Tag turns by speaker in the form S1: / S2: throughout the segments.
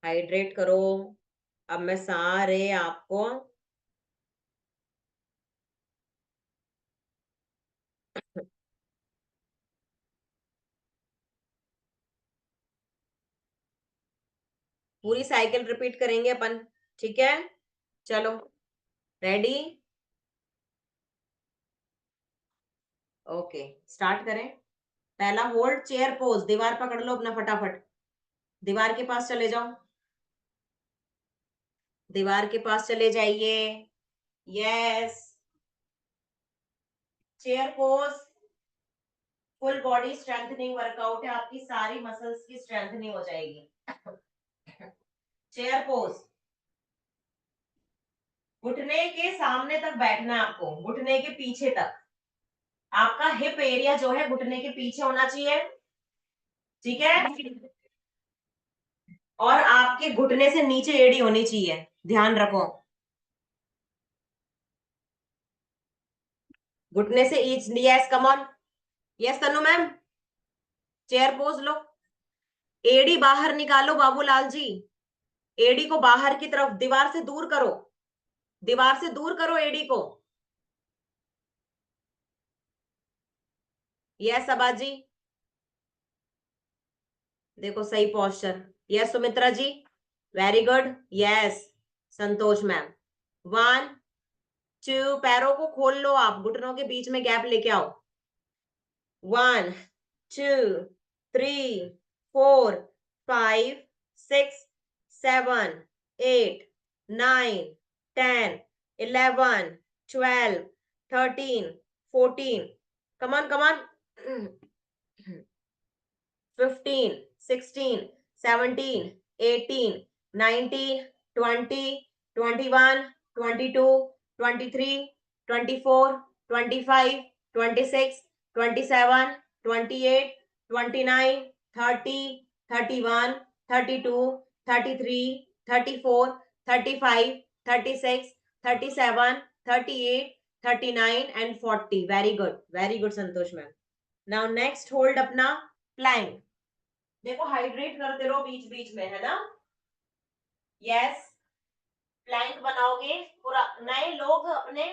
S1: Hydrate करो। अब मैं सारे आपको पूरी साइकिल रिपीट करेंगे अपन, ठीक है? चलो, रेडी? ओके, स्टार्ट करें। पहला होल्ड चेयर पोज, दीवार पकड़ लो अपना फटाफट। दीवार के पास चले जाओ, दीवार के पास चले जाइए। Yes, chair pose. Full body strengthening workout है, आपकी सारी मसल्स की स्ट्रेंथनिंग हो जाएगी। चेयर पोज, घुटने के सामने तक बैठना है आपको, घुटने के पीछे तक। आपका हिप एरिया जो है घुटने के पीछे होना चाहिए, ठीक है? और आपके घुटने से नीचे एड़ी होनी चाहिए, ध्यान रखो। घुटने से each, yes come on. Yes Tanu ma'am, chair pose लो। एड़ी बाहर निकालो बाबूलाल जी, एड़ी को बाहर की तरफ, दीवार से दूर करो, दीवार से दूर करो एड़ी को। यस अबाजी, देखो सही पोस्चर। यस सुमित्रा जी, वेरी गुड। यस संतोष मैम। 1 2, पैरों को खोल लो आप, घुटनों के बीच में गैप लेके आओ। 1 2 3 4 5 6 7 8 9 10 11 12 13 14, come on come on, 15 16 17 18 19 20 21 22 23 24 25 26 27 28 29 30 31 32 33 34 35 36 37 38 39 and 40. Very good Santosh ma'am. Now next hold अपना प्लैंक। देखो हाइड्रेट करते रहो बीच बीच में, है ना? यस, प्लैंक बनाओगे पूरा। नए लोग अपने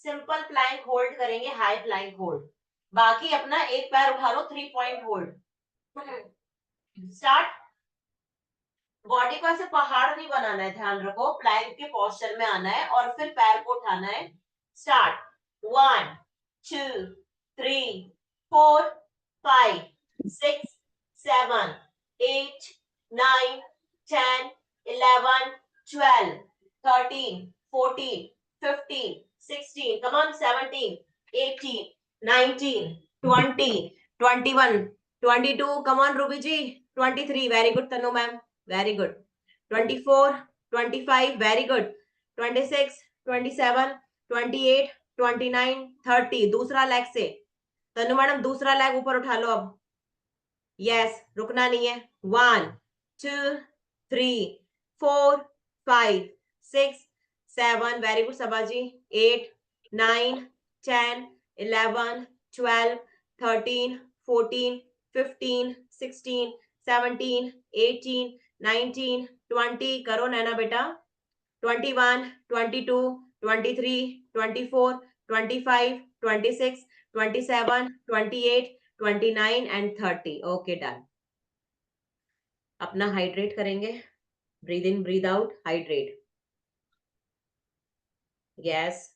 S1: सिंपल प्लैंक होल्ड करेंगे, हाई प्लैंक होल्ड। बाकी अपना एक पैर उठा लो, 3 पॉइंट होल्ड। स्टार्ट। बॉडी को ऐसे पहाड़ नहीं बनाना है, ध्यान रखो, प्लैंक के पोस्चर में आना है और फिर पैर को उठाना है। Start. 1 2 3 4 5 6 7 8 9 10 11 12 13 14 15 16, come on, 17 18 19 20 21 22, come on Ruby ji, 23, very good Tanu ma'am, very good, 24 25, very good, 26 27 28 29 30, दूसरा लेग से। तनु मैडम दूसरा लेग ऊपर उठा लो अब। यस, रुकना नहीं है। 1 2 3 4 5 6 7, वेरी गुड सबाजी, 8 9 10 11 12 13 14 15 16 17 18 19 20, करो नैना बेटा, 21 22 23 24 25 26 27 28 29 and 30, ओके डन। अपना हाइड्रेट करेंगे, breathe in breathe out, hydrate. Yes,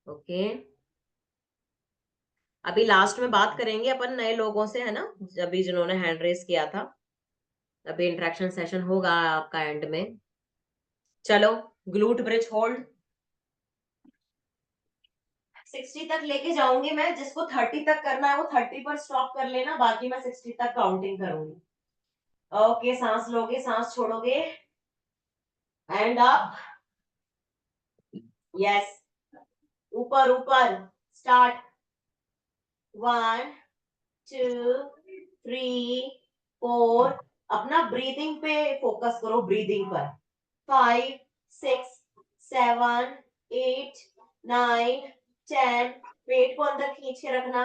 S1: okay. अभी लास्ट में बात करेंगे अपन नए लोगों से, है ना, अभी जिन्होंने हैंड रेस किया था। अभी इंटरेक्शन सेशन होगा आपका एंड में। चलो, ग्लूट ब्रिज होल्ड 60 तक लेके जाऊंगी मैं, जिसको 30 तक करना है वो 30 पर स्टॉप कर लेना, बाकी मैं 60 तक काउंटिंग करूंगी। ओके, सांस लोगे, सांस छोड़ोगे, एंड अप। यस, ऊपर ऊपर। स्टार्ट। 1 2 3 4, अपना ब्रीदिंग पे फोकस करो, ब्रीदिंग पर। 5 6 7 8 9 10, पेट को अंदर खींच के रखना।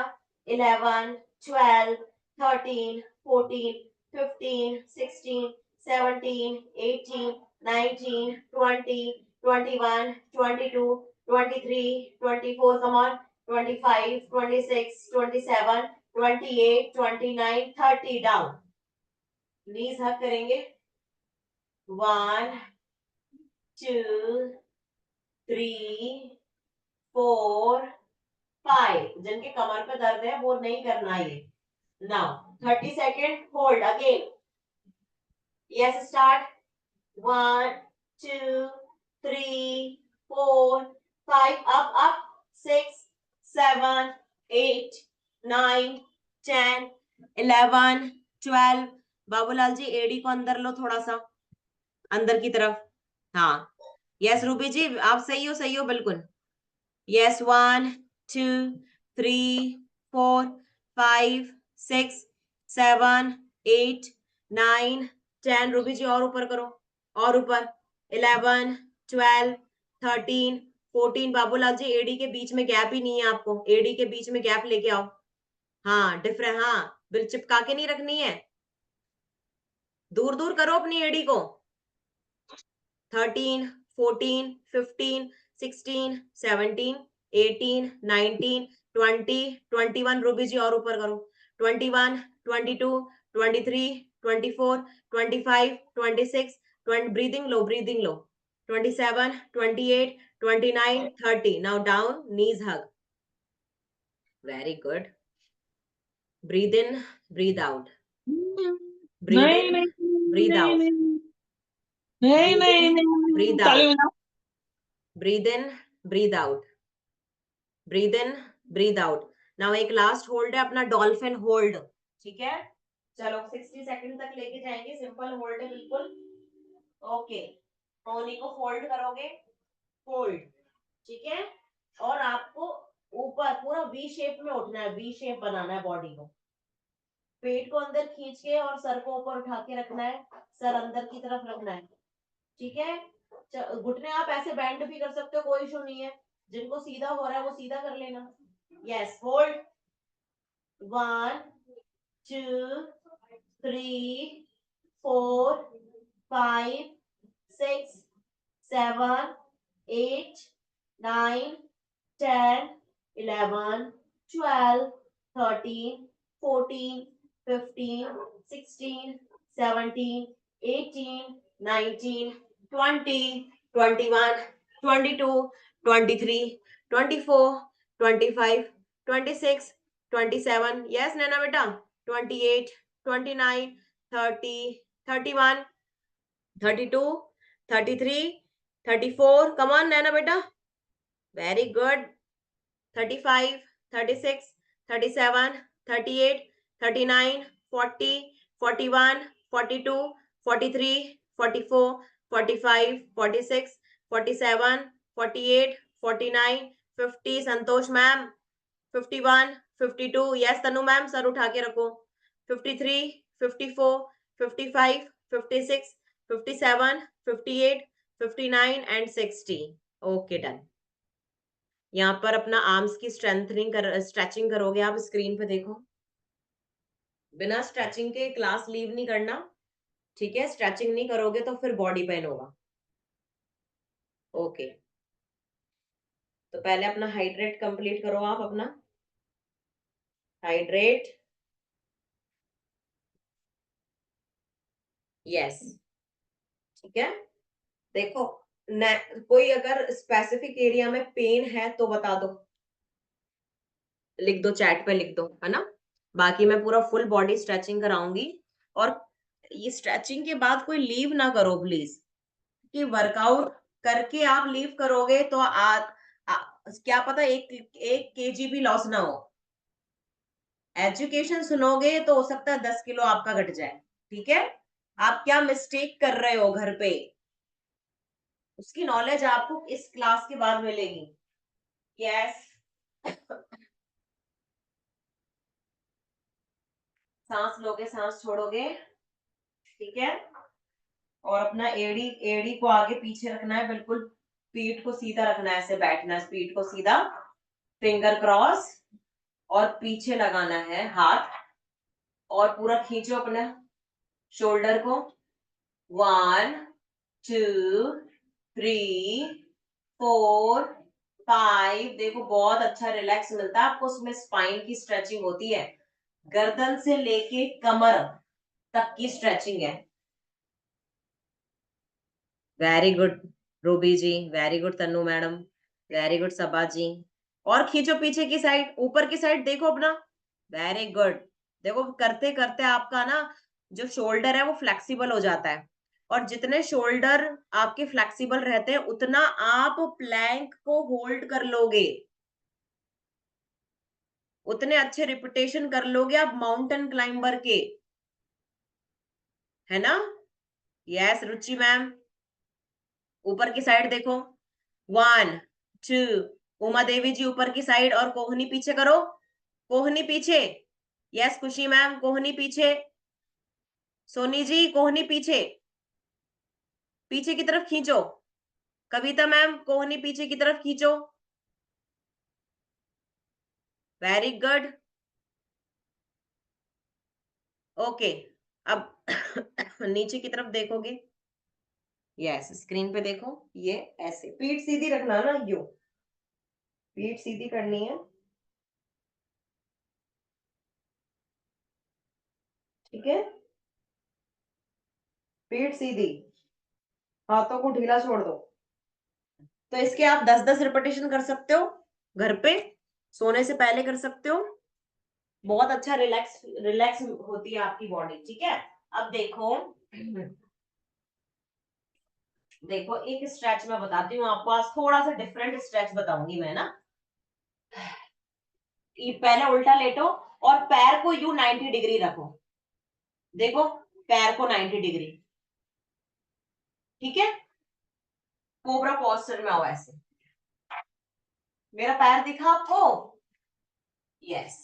S1: 11 12 13, 14, 15, 16, 17, 18, 19, 20, 21, 22, 23, 24, come on, 25, 26, 27, 28, 29, 30, down. Knees hug करेंगे. 1, 2, 3, 4, 5. जिनके कमर पे दर्द है वो नहीं करना ये. Now 30 second hold again. Yes, start. 1, 2, 3, 4, 5. Up. 6, 7, 8, 9, 10, 11, 12. Babulal ji AD को अंदर लो थोड़ा सा, अंदर की तरफ. हाँ. यस रूबी जी आप सही हो बिल्कुल. यस. 1, 2, 3, 4, 5, 6, 7, 8, 9, 10. रूबी जी और ऊपर करो, और ऊपर. 11, 12, 13, 14. बाबूलाल जी एडी के बीच में गैप ही नहीं है आपको, एडी के बीच में गैप लेके आओ. हाँ डिफरेंट. हाँ बिल चिपका के नहीं रखनी है, दूर दूर करो अपनी एडी को. 13, 14, 15, 16, 17, 18, 19, 20, 21. रूबी जी और ऊपर करो. 21, 22, 23, 24, 25, 26, 20. Breathing low, breathing low. 27, 28, 29, 30. Now down, knees hug. Very good. Breathe in, breathe out. Breathe in, breathe out. Breathe in, breathe out. Breathe in, breathe out. Breathe in, breathe out. Now एक last hold है अपना, dolphin hold. ठीक है, चलो 60 second तक लेके जाएंगे. Simple hold है बिल्कुल. ओके, कोहनी को फोल्ड करोगे, फोल्ड. ठीक है, और आपको ऊपर पूरा वी शेप में उठना है, वी शेप बनाना है बॉडी को. पेट को अंदर खींच के और सर को ऊपर उठा के रखना है, सर अंदर की तरफ रखना है. ठीक है, घुटने आप ऐसे बैंड भी कर सकते हो, कोई इशू नहीं है. जिनको सीधा हो रहा है वो सीधा कर लेना. Yes, hold. 1, 2, 3, 4, 5, 6, 7, 8, 9, 10, 11, 12, 13, 14, 15, 16, 17, 18, 19, 20, 21, 22, 23, 24, 25, 26, 27. Yes, Nana beta. 28, 29, 30, 31, 32, 33, 34. Come on, Nana beta. Very good. 35, 36, 37, 38, 39, 40, 41, 42, 43, 44, 45, 46, 47, 48, 49, 50. Santosh ma'am. 51, 52. Yes Tanu ma'am, sir उठा के रखो. 53, 54, 55, 56, 57, 58, 59 एंड 60. Okay done. यहाँ पर अपना आर्म्स की स्ट्रेचिंग करोगे आप. स्क्रीन पे देखो, बिना स्ट्रेचिंग के क्लास लीव नहीं करना. ठीक है, स्ट्रेचिंग नहीं करोगे तो फिर बॉडी पेन होगा. ओके, तो पहले अपना हाइड्रेट कंप्लीट करो आप अपना. हाइड्रेट. यस, ठीक है. देखो, कोई अगर स्पेसिफिक एरिया में पेन है तो बता दो, लिख दो, चैट पे लिख दो, है ना. बाकी मैं पूरा फुल बॉडी स्ट्रेचिंग कराऊंगी. और ये स्ट्रेचिंग के बाद कोई लीव ना करो प्लीज, कि वर्कआउट करके आप लीव करोगे तो क्या पता एक केजी भी लॉस ना हो. एजुकेशन सुनोगे तो हो सकता है 10 किलो आपका घट जाए. ठीक है, आप क्या मिस्टेक कर रहे हो घर पे, उसकी नॉलेज आपको इस क्लास के बाद मिलेगी. यस. सांस लोगे, सांस छोड़ोगे. ठीक है, और अपना एड़ी एड़ी को आगे पीछे रखना है बिल्कुल. पीठ को सीधा रखना है, ऐसे बैठना है, पीठ को सीधा, फिंगर क्रॉस, और पीछे लगाना है हाथ. और पूरा खींचो अपना शोल्डर को। 1 2 3 4 5। देखो बहुत अच्छा रिलैक्स मिलता है आपको, उसमें स्पाइन की स्ट्रेचिंग होती है, गर्दन से लेके कमर तक की स्ट्रेचिंग है। Very good Ruby ji, very good Tannu madam, very good Saba ji. और खींचो पीछे की साइड, ऊपर की साइड देखो अपना। Very good. देखो करते करते आपका ना जो शोल्डर है वो फ्लेक्सिबल हो जाता है, और जितने शोल्डर आपके फ्लेक्सिबल रहते हैं उतना आप प्लैंक को होल्ड कर लोगे, उतने अच्छे रिपीटेशन कर लोगे आप माउंटेन क्लाइंबर के, है ना। यस रुचि मैम, ऊपर की साइड देखो। 1 2। उमा देवी जी ऊपर की साइड, और कोहनी पीछे करो, कोहनी पीछे। यस खुशी मैम, कोहनी पीछे। सोनी जी कोहनी पीछे, पीछे की तरफ खींचो। कविता मैम कोहनी पीछे की तरफ खींचो। Very good. ओके, अब नीचे की तरफ देखोगे। यस स्क्रीन पे देखो, ये ऐसे पीठ सीधी रखना ना, यू पीठ सीधी करनी है, ठीक है। पीठ सीधी, हाथों को ढीला छोड़ दो। तो इसके आप 10-10 रिपीटेशन कर सकते हो घर पे, सोने से पहले कर सकते हो। बहुत अच्छा रिलैक्स रिलैक्स होती है आपकी बॉडी, ठीक है। अब देखो, देखो एक स्ट्रेच मैं बताती हूँ आपको, आज थोड़ा सा डिफरेंट स्ट्रेच बताऊंगी मैं ना। ये पहले उल्टा लेटो और पैर को यू 90 डिग्री रखो। देखो पैर को 90 डिग्री, ठीक है। कोबरा पोस्चर में आओ ऐसे, मेरा पैर दिखा आपको। यस,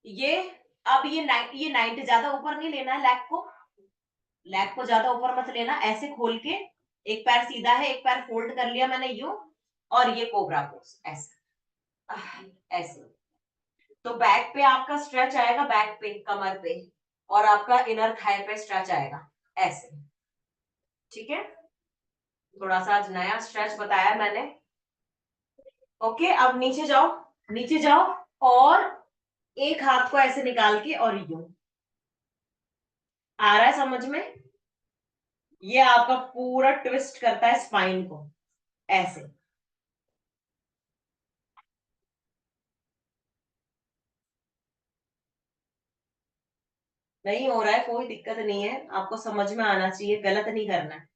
S1: ये अब ये 90 ज्यादा ऊपर नहीं लेना है, लेग को ज्यादा ऊपर मत लेना, ऐसे खोल के एक पैर सीधा है, एक पैर फोल्ड कर लिया मैंने यू, और ये कोबरा पोज ऐसे, ऐसे। तो बैक पे आपका स्ट्रेच आएगा, बैक पे कमर पे, और आपका इनर थाई पे स्ट्रेच आएगा ऐसे, ठीक है। थोड़ा सा आज नया स्ट्रेच बताया मैंने। ओके, अब नीचे जाओ, नीचे जाओ, और एक हाथ को ऐसे निकाल के और यूं, आ रहा है समझ में। ये आपका पूरा ट्विस्ट करता है स्पाइन को ऐसे। नहीं हो रहा है कोई दिक्कत नहीं है, आपको समझ में आना चाहिए, गलत नहीं करना है,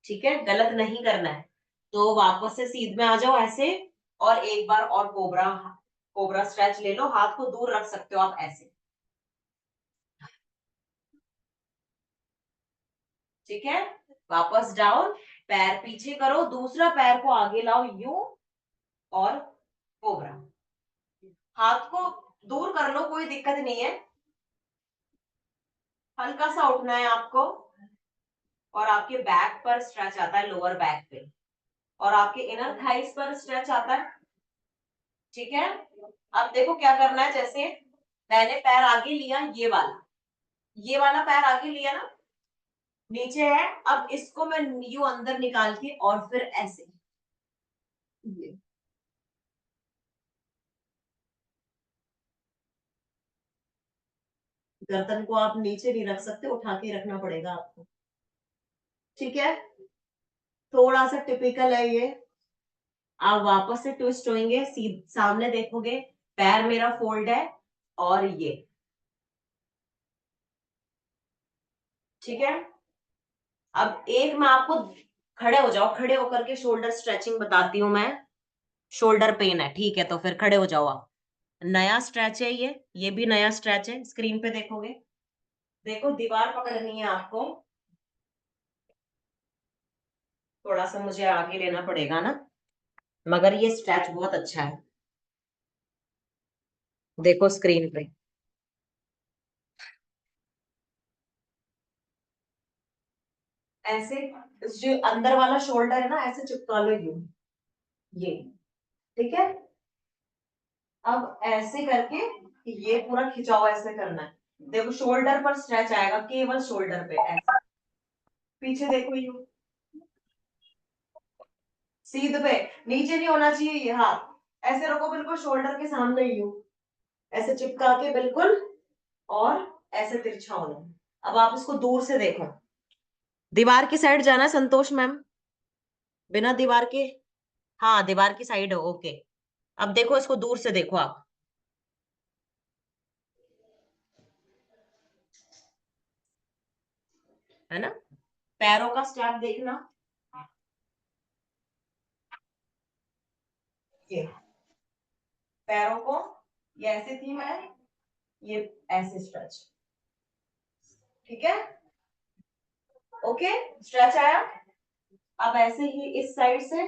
S1: ठीक है, गलत नहीं करना है। तो वापस से सीध में आ जाओ ऐसे, और एक बार और कोबरा, कोबरा स्ट्रेच ले लो, हाथ को दूर रख सकते हो आप ऐसे, ठीक है। वापस डाउन, पैर पीछे करो, दूसरा पैर को आगे लाओ यूं, और कोबरा, हाथ को दूर कर लो, कोई दिक्कत नहीं है, हल्का सा उठना है आपको, और आपके बैक पर स्ट्रेच आता है, लोअर बैक पे, और आपके इनर थाइस पर स्ट्रेच आता है, ठीक है। अब देखो क्या करना है, जैसे मैंने पैर आगे लिया, ये वाला पैर आगे लिया ना, नीचे है, अब इसको मैं यू अंदर निकाल के और फिर ऐसे, ये गर्दन को आप नीचे नहीं रख सकते, उठा के रखना पड़ेगा आपको, ठीक है। थोड़ा सा टिपिकल है ये। आप वापस से ट्विस्ट होंगे, सामने देखोगे, पैर मेरा फोल्ड है, और ये, ठीक है। अब एक मैं आपको, खड़े हो जाओ, खड़े होकर के शोल्डर स्ट्रेचिंग बताती हूँ मैं। शोल्डर पेन है, ठीक है, तो फिर खड़े हो जाओ आप। नया स्ट्रेच है ये भी नया स्ट्रेच है, स्क्रीन पे देखोगे। देखो दीवार पकड़नी है आपको, थोड़ा सा मुझे आगे लेना पड़ेगा ना, मगर ये स्ट्रेच बहुत अच्छा है। देखो स्क्रीन पे, ऐसे जो अंदर वाला शोल्डर है ना, ऐसे चिपका लो ये, ठीक है। अब ऐसे करके ये पूरा खिंचाव ऐसे करना है, देखो शोल्डर पर स्ट्रेच आएगा, केवल शोल्डर पे, ऐसे। पीछे देखो यू, सीध पे, नीचे नहीं होना चाहिए ये हाथ। ऐसे रखो बिल्कुल शोल्डर के सामने यू, ऐसे चिपका के बिल्कुल, और ऐसे तिरछा होना। अब आप इसको दूर से देखो, दीवार की साइड जाना है संतोष मैम, बिना दीवार के। हाँ दीवार की साइड हो, ओके। अब देखो इसको दूर से देखो आप, है ना। पैरों का स्टेप देखना, ये पैरों को, ये ऐसे थी मैं, ये ऐसे स्ट्रेच, ठीक है, ओके। स्ट्रेच आया। अब ऐसे ही इस साइड से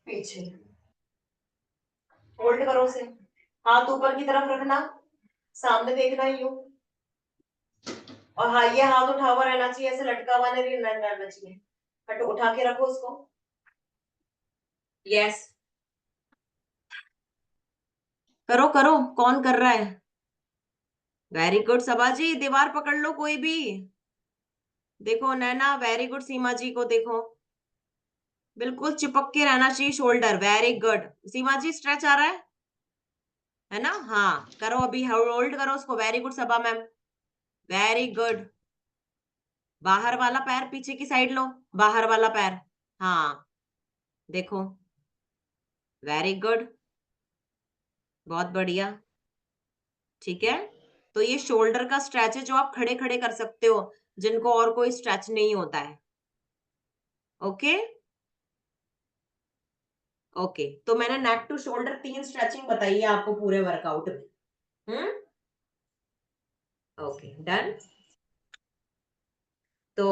S1: पीछे, होल्ड करो उसे, हाथ ऊपर की तरफ रखना, सामने देखना यू, और हाँ ये हाथ उठा हुआ रहना चाहिए, ऐसे लटका हुआ नहीं रहना चाहिए। हट, उठा के रखो उसको, यस। करो करो, कौन कर रहा है? वेरी गुड सबाजी, दीवार पकड़ लो कोई भी। देखो नैना, वेरी गुड। सीमा जी को देखो, बिल्कुल चिपक के रहना चाहिए शोल्डर, वेरी गुड। सीमा जी स्ट्रेच आ रहा है ना? हाँ करो, अभी होल्ड करो उसको, वेरी गुड सबा मैम, वेरी गुड। बाहर वाला पैर पीछे की साइड लो, बाहर वाला पैर, हाँ देखो, वेरी गुड, बहुत बढ़िया, ठीक है। तो ये शोल्डर का स्ट्रेच है जो आप खड़े खड़े कर सकते हो, जिनको और कोई स्ट्रेच नहीं होता है, ओके। ओके, तो मैंने नेक टू शोल्डर 3 स्ट्रेचिंग बताई है आपको पूरे वर्कआउट में। हम्म, ओके डन। तो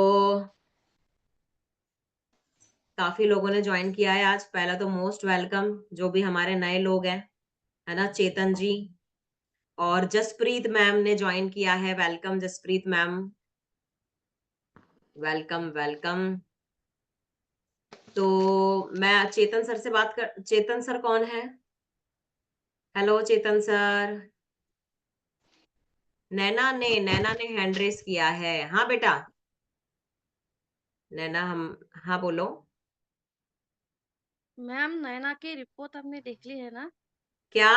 S1: काफी लोगों ने ज्वाइन किया है आज, पहला तो मोस्ट वेलकम जो भी हमारे नए लोग हैं, है ना, चेतन जी और जसप्रीत मैम ने ज्वाइन किया है, welcome Jaspreet ma'am, welcome welcome. तो मैं चेतन सर से बात कर, चेतन सर कौन है? हेलो चेतन सर। नैना ने हैंड रेस किया है, हाँ बेटा, नैना हम, हाँ बोलो।
S2: मैम नैना की रिपोर्ट आपने देख ली है ना?
S1: क्या?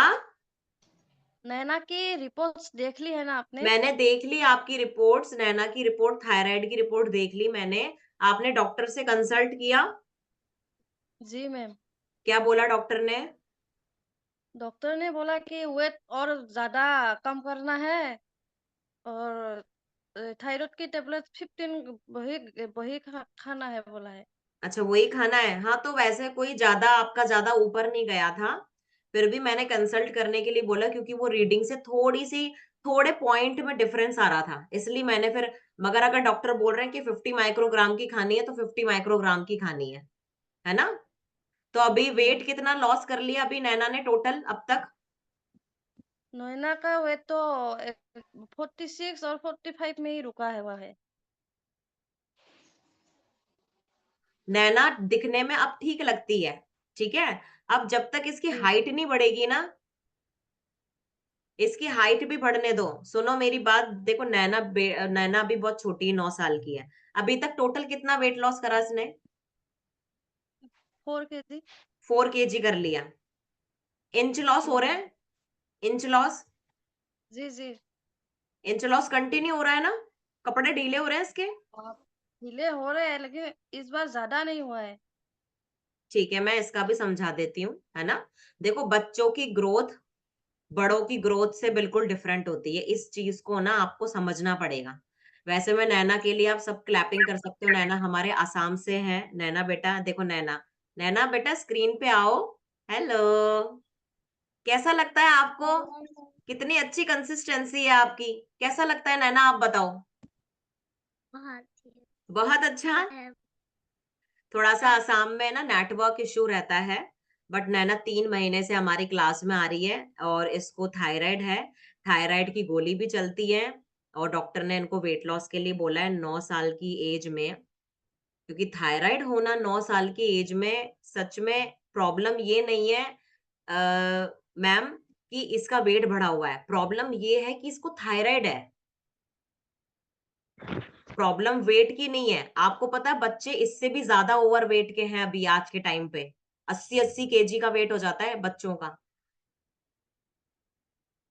S2: नैना की रिपोर्ट्स देख ली है ना आपने?
S1: मैंने देख ली आपकी रिपोर्ट्स, नैना की रिपोर्ट, थायराइड की रिपोर्ट देख ली मैंने। आपने डॉक्टर से कंसल्ट किया?
S2: जी मैम।
S1: क्या बोला डॉक्टर ने?
S2: डॉक्टर ने बोला कि वेट और ज्यादा कम करना है, और थायराइड की टेबलेट 15 वही वही खाना है बोला है।
S1: अच्छा वही खाना है, हाँ तो वैसे कोई ज्यादा आपका ज्यादा ऊपर नहीं गया था, फिर भी मैंने कंसल्ट करने के लिए बोला, क्योंकि वो रीडिंग से थोड़ी सी, थोड़े पॉइंट में डिफरेंस आ रहा था, इसलिए मैंने फिर, मगर अगर डॉक्टर बोल रहे हैं कि 50 माइक्रोग्राम की खानी है तो 50 माइक्रोग्राम की खानी है ना। तो अभी वेट कितना लॉस कर लिया अभी नैना ने टोटल अब तक?
S2: नैना का वेट तो 46 और 45 में ही रुका है हुआ है।
S1: नैना दिखने में अब ठीक लगती है, ठीक है। अब जब तक इसकी
S2: जी
S1: हाइट नहीं बढ़ेगी ना, इसकी हाइट भी बढ़ने दो। सुनो मेरी बात, देखो नैना नैना अभी बहुत छोटी है, 9 साल की है। अभी तक टोटल कितना वेट लॉस करा इसने?
S2: 4 kg।
S1: 4 kg कर लिया। इंच लॉस हो रहे
S2: जी
S1: हैं? इंच लॉस,
S2: जी जी।
S1: इंच लॉस कंटिन्यू हो रहा है ना? कपड़े ढीले हो रहे हैं इसके?
S2: आप ढीले हो रहे हैं लेकिन इस बार ज्यादा नहीं हुआ है।
S1: ठीक है, मैं इसका भी समझा देती हूँ, है ना। देखो बच्चों की ग्रोथ बड़ों की ग्रोथ से बिल्कुल डिफरेंट होती है, इस चीज को ना आपको समझना पड़ेगा। वैसे मैं नैना के लिए आप सब क्लैपिंग कर सकते हो, नैना हमारे आसाम से है। नैना बेटा देखो, नैना, नैना बेटा स्क्रीन पे आओ, हेलो। कैसा लगता है आपको? कितनी अच्छी कंसिस्टेंसी है आपकी, कैसा लगता है नैना, आप बताओ। बहुत अच्छा। थोड़ा सा आसाम में ना नेटवर्क इशू रहता है, बट नैना 3 महीने से हमारी क्लास में आ रही है, और इसको थायराइड है, थायराइड की गोली भी चलती है, और डॉक्टर ने इनको वेट लॉस के लिए बोला है 9 साल की एज में। क्योंकि थायराइड होना 9 साल की एज में सच में प्रॉब्लम ये नहीं है मैम, कि इसका वेट बढ़ा हुआ है, प्रॉब्लम ये है कि इसको थायराइड है। प्रॉब्लम वेट की नहीं है। आपको पता है बच्चे इससे भी ज्यादा ओवर वेट के हैं अभी आज के टाइम पे, 80-80 केजी का वेट हो जाता है बच्चों का,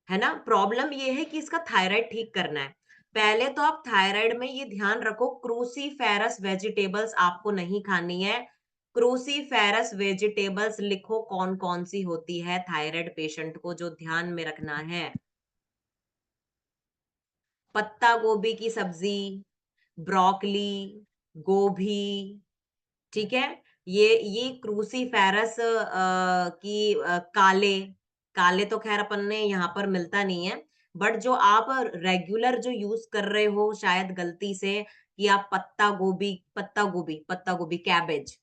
S1: है ना। प्रॉब्लम ये है कि इसका थायराइड ठीक करना है। पहले तो आप थायराइड में ये ध्यान रखो, क्रूसीफेरस वेजिटेबल्स आपको नहीं खानी है। क्रूसीफेरस वेजिटेबल्स लिखो कौन कौन सी होती है थायराइड पेशेंट को, जो ध्यान में रखना है। पत्ता गोभी की सब्जी, ब्रोकली, गोभी, ठीक है। ये क्रूसीफेरस की काले, काले तो खैर अपन ने यहाँ पर मिलता नहीं है, बट जो आप रेगुलर जो यूज कर रहे हो शायद गलती से, कि आप पत्ता गोभी, कैबेज,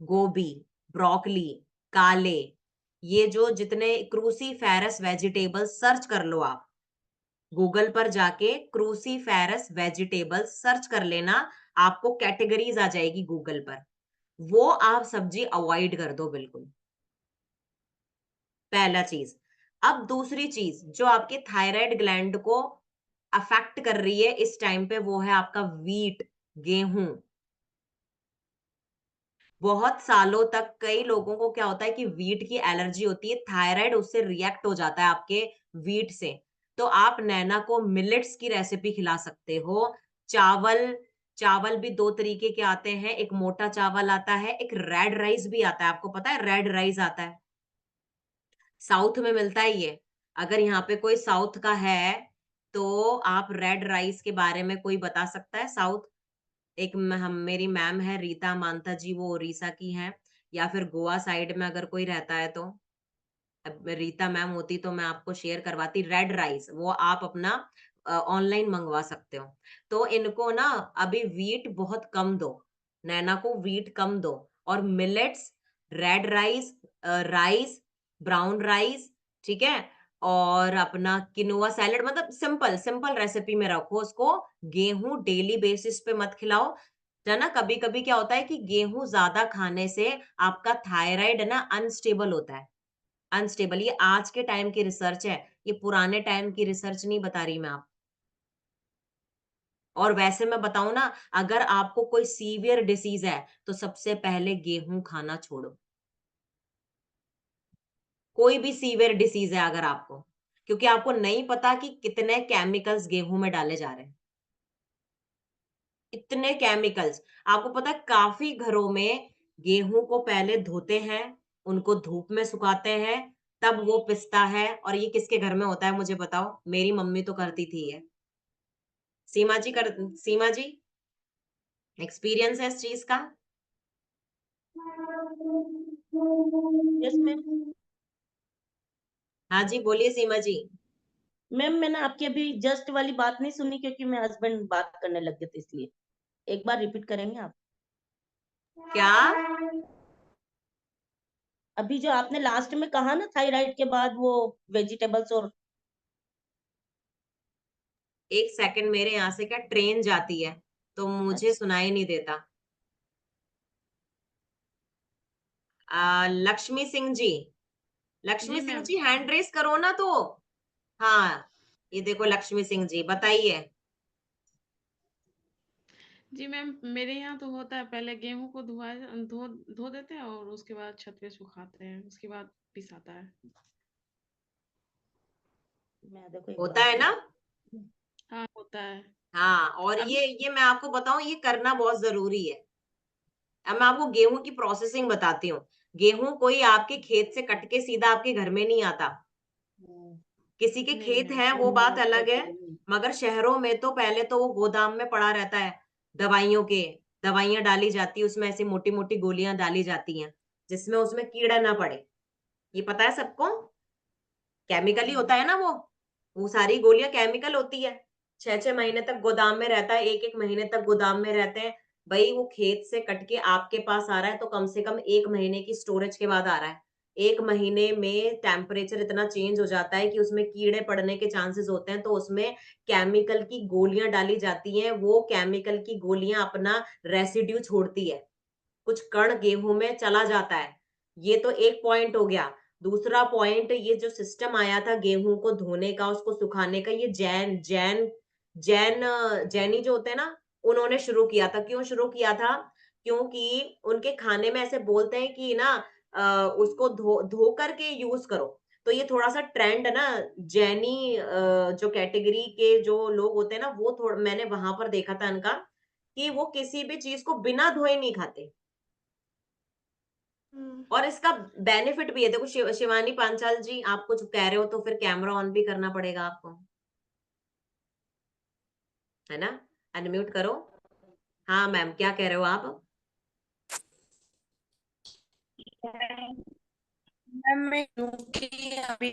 S1: गोभी, ब्रोकली, काले, ये जो जितने क्रूसीफेरस वेजिटेबल्स सर्च कर लो आप, गूगल पर जाके क्रूसीफेरस वेजिटेबल्स सर्च कर लेना, आपको कैटेगरीज आ जाएगी गूगल पर, वो आप सब्जी अवॉइड कर दो बिल्कुल। पहला चीज। अब दूसरी चीज जो आपके थायराइड ग्लैंड को अफेक्ट कर रही है इस टाइम पे, वो है आपका वीट, गेहूं। बहुत सालों तक कई लोगों को क्या होता है कि वीट की एलर्जी होती है, थायराइड उससे रिएक्ट हो जाता है आपके वीट से। तो आप नैना को मिलेट्स की रेसिपी खिला सकते हो। चावल, चावल भी दो तरीके के आते हैं, एक मोटा चावल आता है, एक रेड राइस भी आता है। आपको पता है रेड राइस आता है, साउथ में मिलता है ये। अगर यहाँ पे कोई साउथ का है तो आप रेड राइस के बारे में कोई बता सकता है साउथ? एक हम मेरी मैम है रीता मांथा जी, वो उड़ीसा की हैं, या फिर गोवा साइड में अगर कोई रहता है तो, अब रीता मैम होती तो मैं आपको शेयर करवाती। रेड राइस वो आप अपना ऑनलाइन मंगवा सकते हो। तो इनको ना अभी वीट बहुत कम दो, नैना को वीट कम दो, और millets, red rice, rice, brown rice, ठीक है, और अपना किनोआ सैलेड, मतलब सिंपल सिंपल रेसिपी में रखो उसको। गेहूं डेली बेसिस पे मत खिलाओ, है ना। कभी कभी क्या होता है कि गेहूं ज्यादा खाने से आपका थायराइड है ना अनस्टेबल होता है। अनस्टेबल, ये आज के टाइम की रिसर्च है, ये पुराने टाइम की रिसर्च नहीं बता रही मैं आप। और वैसे मैं बताऊं ना, अगर आपको कोई सीवियर डिसीज है तो सबसे पहले गेहूं खाना छोड़ो। कोई भी सीवियर डिसीज है अगर आपको, क्योंकि आपको नहीं पता कि कितने केमिकल्स गेहूं में डाले जा रहे हैं, इतने केमिकल्स। आपको पता है काफी घरों में गेहूं को पहले धोते हैं, उनको धूप में सुखाते हैं, तब वो पिसता है। और ये किसके घर में होता है मुझे बताओ? मेरी मम्मी तो करती थी ये। सीमा जी एक्सपीरियंस है इस चीज का?
S3: Yes ma'am.
S1: हाँ जी बोलिए सीमा जी।
S3: मैम मैंने आपकी अभी जस्ट वाली बात नहीं सुनी क्योंकि मैं हस्बैंड बात करने लग गए थे, इसलिए एक बार रिपीट करेंगे आप?
S1: क्या?
S3: अभी जो आपने लास्ट में कहा ना थायराइड के बाद वो वेजिटेबल्स और
S1: एक सेकंड, मेरे यहाँ से क्या ट्रेन जाती है तो मुझे
S3: अच्छा
S1: सुनाई नहीं देता। लक्ष्मी सिंह जी, लक्ष्मी
S4: जी
S1: सिंह
S4: मैम।
S1: जी हैंड रेस करो ना तो। हाँ, ये देखो लक्ष्मी सिंह जी बताइए।
S4: जी मैम, मेरे यहाँ तो होता है, पहले गेहूँ को धो धो देते हैं और उसके बाद छत पे सुखाते हैं, उसके बाद पिसाता है।
S3: मैं देखो एक
S1: होता
S3: बार
S1: है ना।
S4: हाँ, होता है।
S1: हाँ, और
S4: अभी
S1: ये मैं आपको बताऊं, ये करना बहुत जरूरी है। अब मैं आपको गेहूं की प्रोसेसिंग बताती हूँ। गेहूं कोई आपके खेत से कट के सीधा आपके घर में नहीं आता, किसी के
S4: नहीं
S1: खेत
S4: मैम।
S1: हैं वो बात अलग है। मगर शहरों में तो पहले तो वो गोदाम में पड़ा रहता है, दवाइयों के, दवाइयां डाली जाती है उसमें, ऐसी मोटी मोटी गोलियां डाली जाती हैं जिसमें उसमें कीड़ा ना पड़े। ये पता है सबको, केमिकल ही होता है ना वो सारी गोलियां केमिकल होती है। 6-6 महीने तक गोदाम में रहता है, 1-1 महीने तक गोदाम में रहते हैं। भाई वो खेत से कट के आपके पास आ रहा है तो कम से कम 1 महीने की स्टोरेज के बाद आ रहा है। 1 महीने में टेम्परेचर इतना चेंज हो जाता है कि उसमें कीड़े पड़ने के चांसेस होते हैं, तो उसमें केमिकल की गोलियां डाली जाती हैं। वो केमिकल की गोलियां अपना रेसिड्यू छोड़ती है, कुछ कण गेहूं में चला जाता है। ये तो एक पॉइंट हो गया। दूसरा पॉइंट, ये जो सिस्टम आया था गेहूं को धोने का, उसको सुखाने का, ये जैन जैन जैन जैनी जो होते हैं ना, उन्होंने शुरू किया था। क्यों शुरू किया था? क्योंकि उनके खाने में ऐसे बोलते हैं कि ना उसको धो धो करके यूज करो। तो ये थोड़ा सा ट्रेंड है ना, जैनी जो कैटेगरी के जो लोग होते हैं ना, वो थोड़ा मैंने वहां पर देखा था इनका, कि वो किसी भी चीज को बिना धोए नहीं खाते। और इसका बेनिफिट भी है। देखो शिवानी पांचाल जी, आप कुछ कह रहे हो तो फिर कैमरा ऑन भी करना पड़ेगा आपको, है ना? अनम्यूट करो। हाँ मैम, क्या कह रहे हो आप?
S5: मैम मैं क्योंकि अभी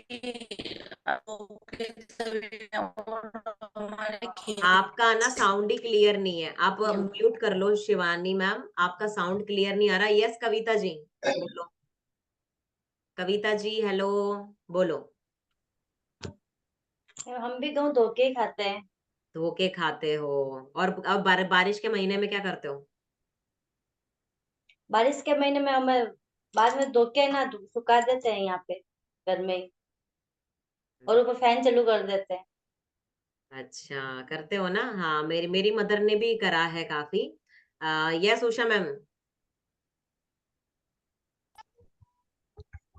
S5: ओके सभी और हमारे खेत
S1: आपका ना साउंड ही क्लियर नहीं है, आप म्यूट कर लो शिवानी मैम, आपका साउंड क्लियर नहीं आ रहा। यस कविता जी बोलो। कविता जी हेलो, बोलो।
S6: हम भी गेहूं धो के ही खाते हैं।
S1: धो के खाते हो? और अब बारिश के महीने में क्या करते हो?
S6: बारिश के महीने में हम बाद में धो के ना सुखा देते हैं यहाँ पे घर में ही, और ऊपर फैन चालू कर देते हैं।
S1: अच्छा करते हो ना? हाँ, मेरी मेरी मदर ने भी करा है काफी। Yes Usha ma'am.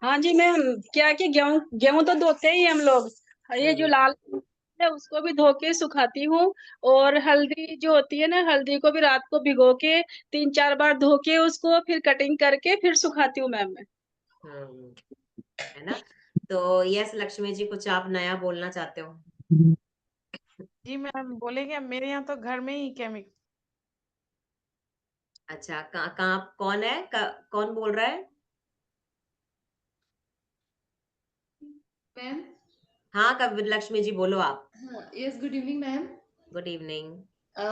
S7: हाँ जी मैम, क्या कि गेहूं गेहूं तो धोते ही हम लोग। ये जो लाल है उसको भी धो के सुखाती हूँ। और हल्दी जो होती है ना, हल्दी को भी रात को भिगो के 3-4 बार धो के उसको फिर कटिंग करके फिर सुखाती हूँ मैम मैं।
S1: है ना? तो यस लक्ष्मी जी, कुछ आप नया बोलना चाहते हो?
S4: जी मैम बोलेंगे, मेरे यहाँ तो घर में ही केमिकल।
S1: अच्छा, कहाँ कौन है? कौन बोल रहा है?
S8: मैम।
S1: हाँ कब लक्ष्मी जी बोलो आप।
S8: हाँ yes, good evening ma'am.
S1: Good evening.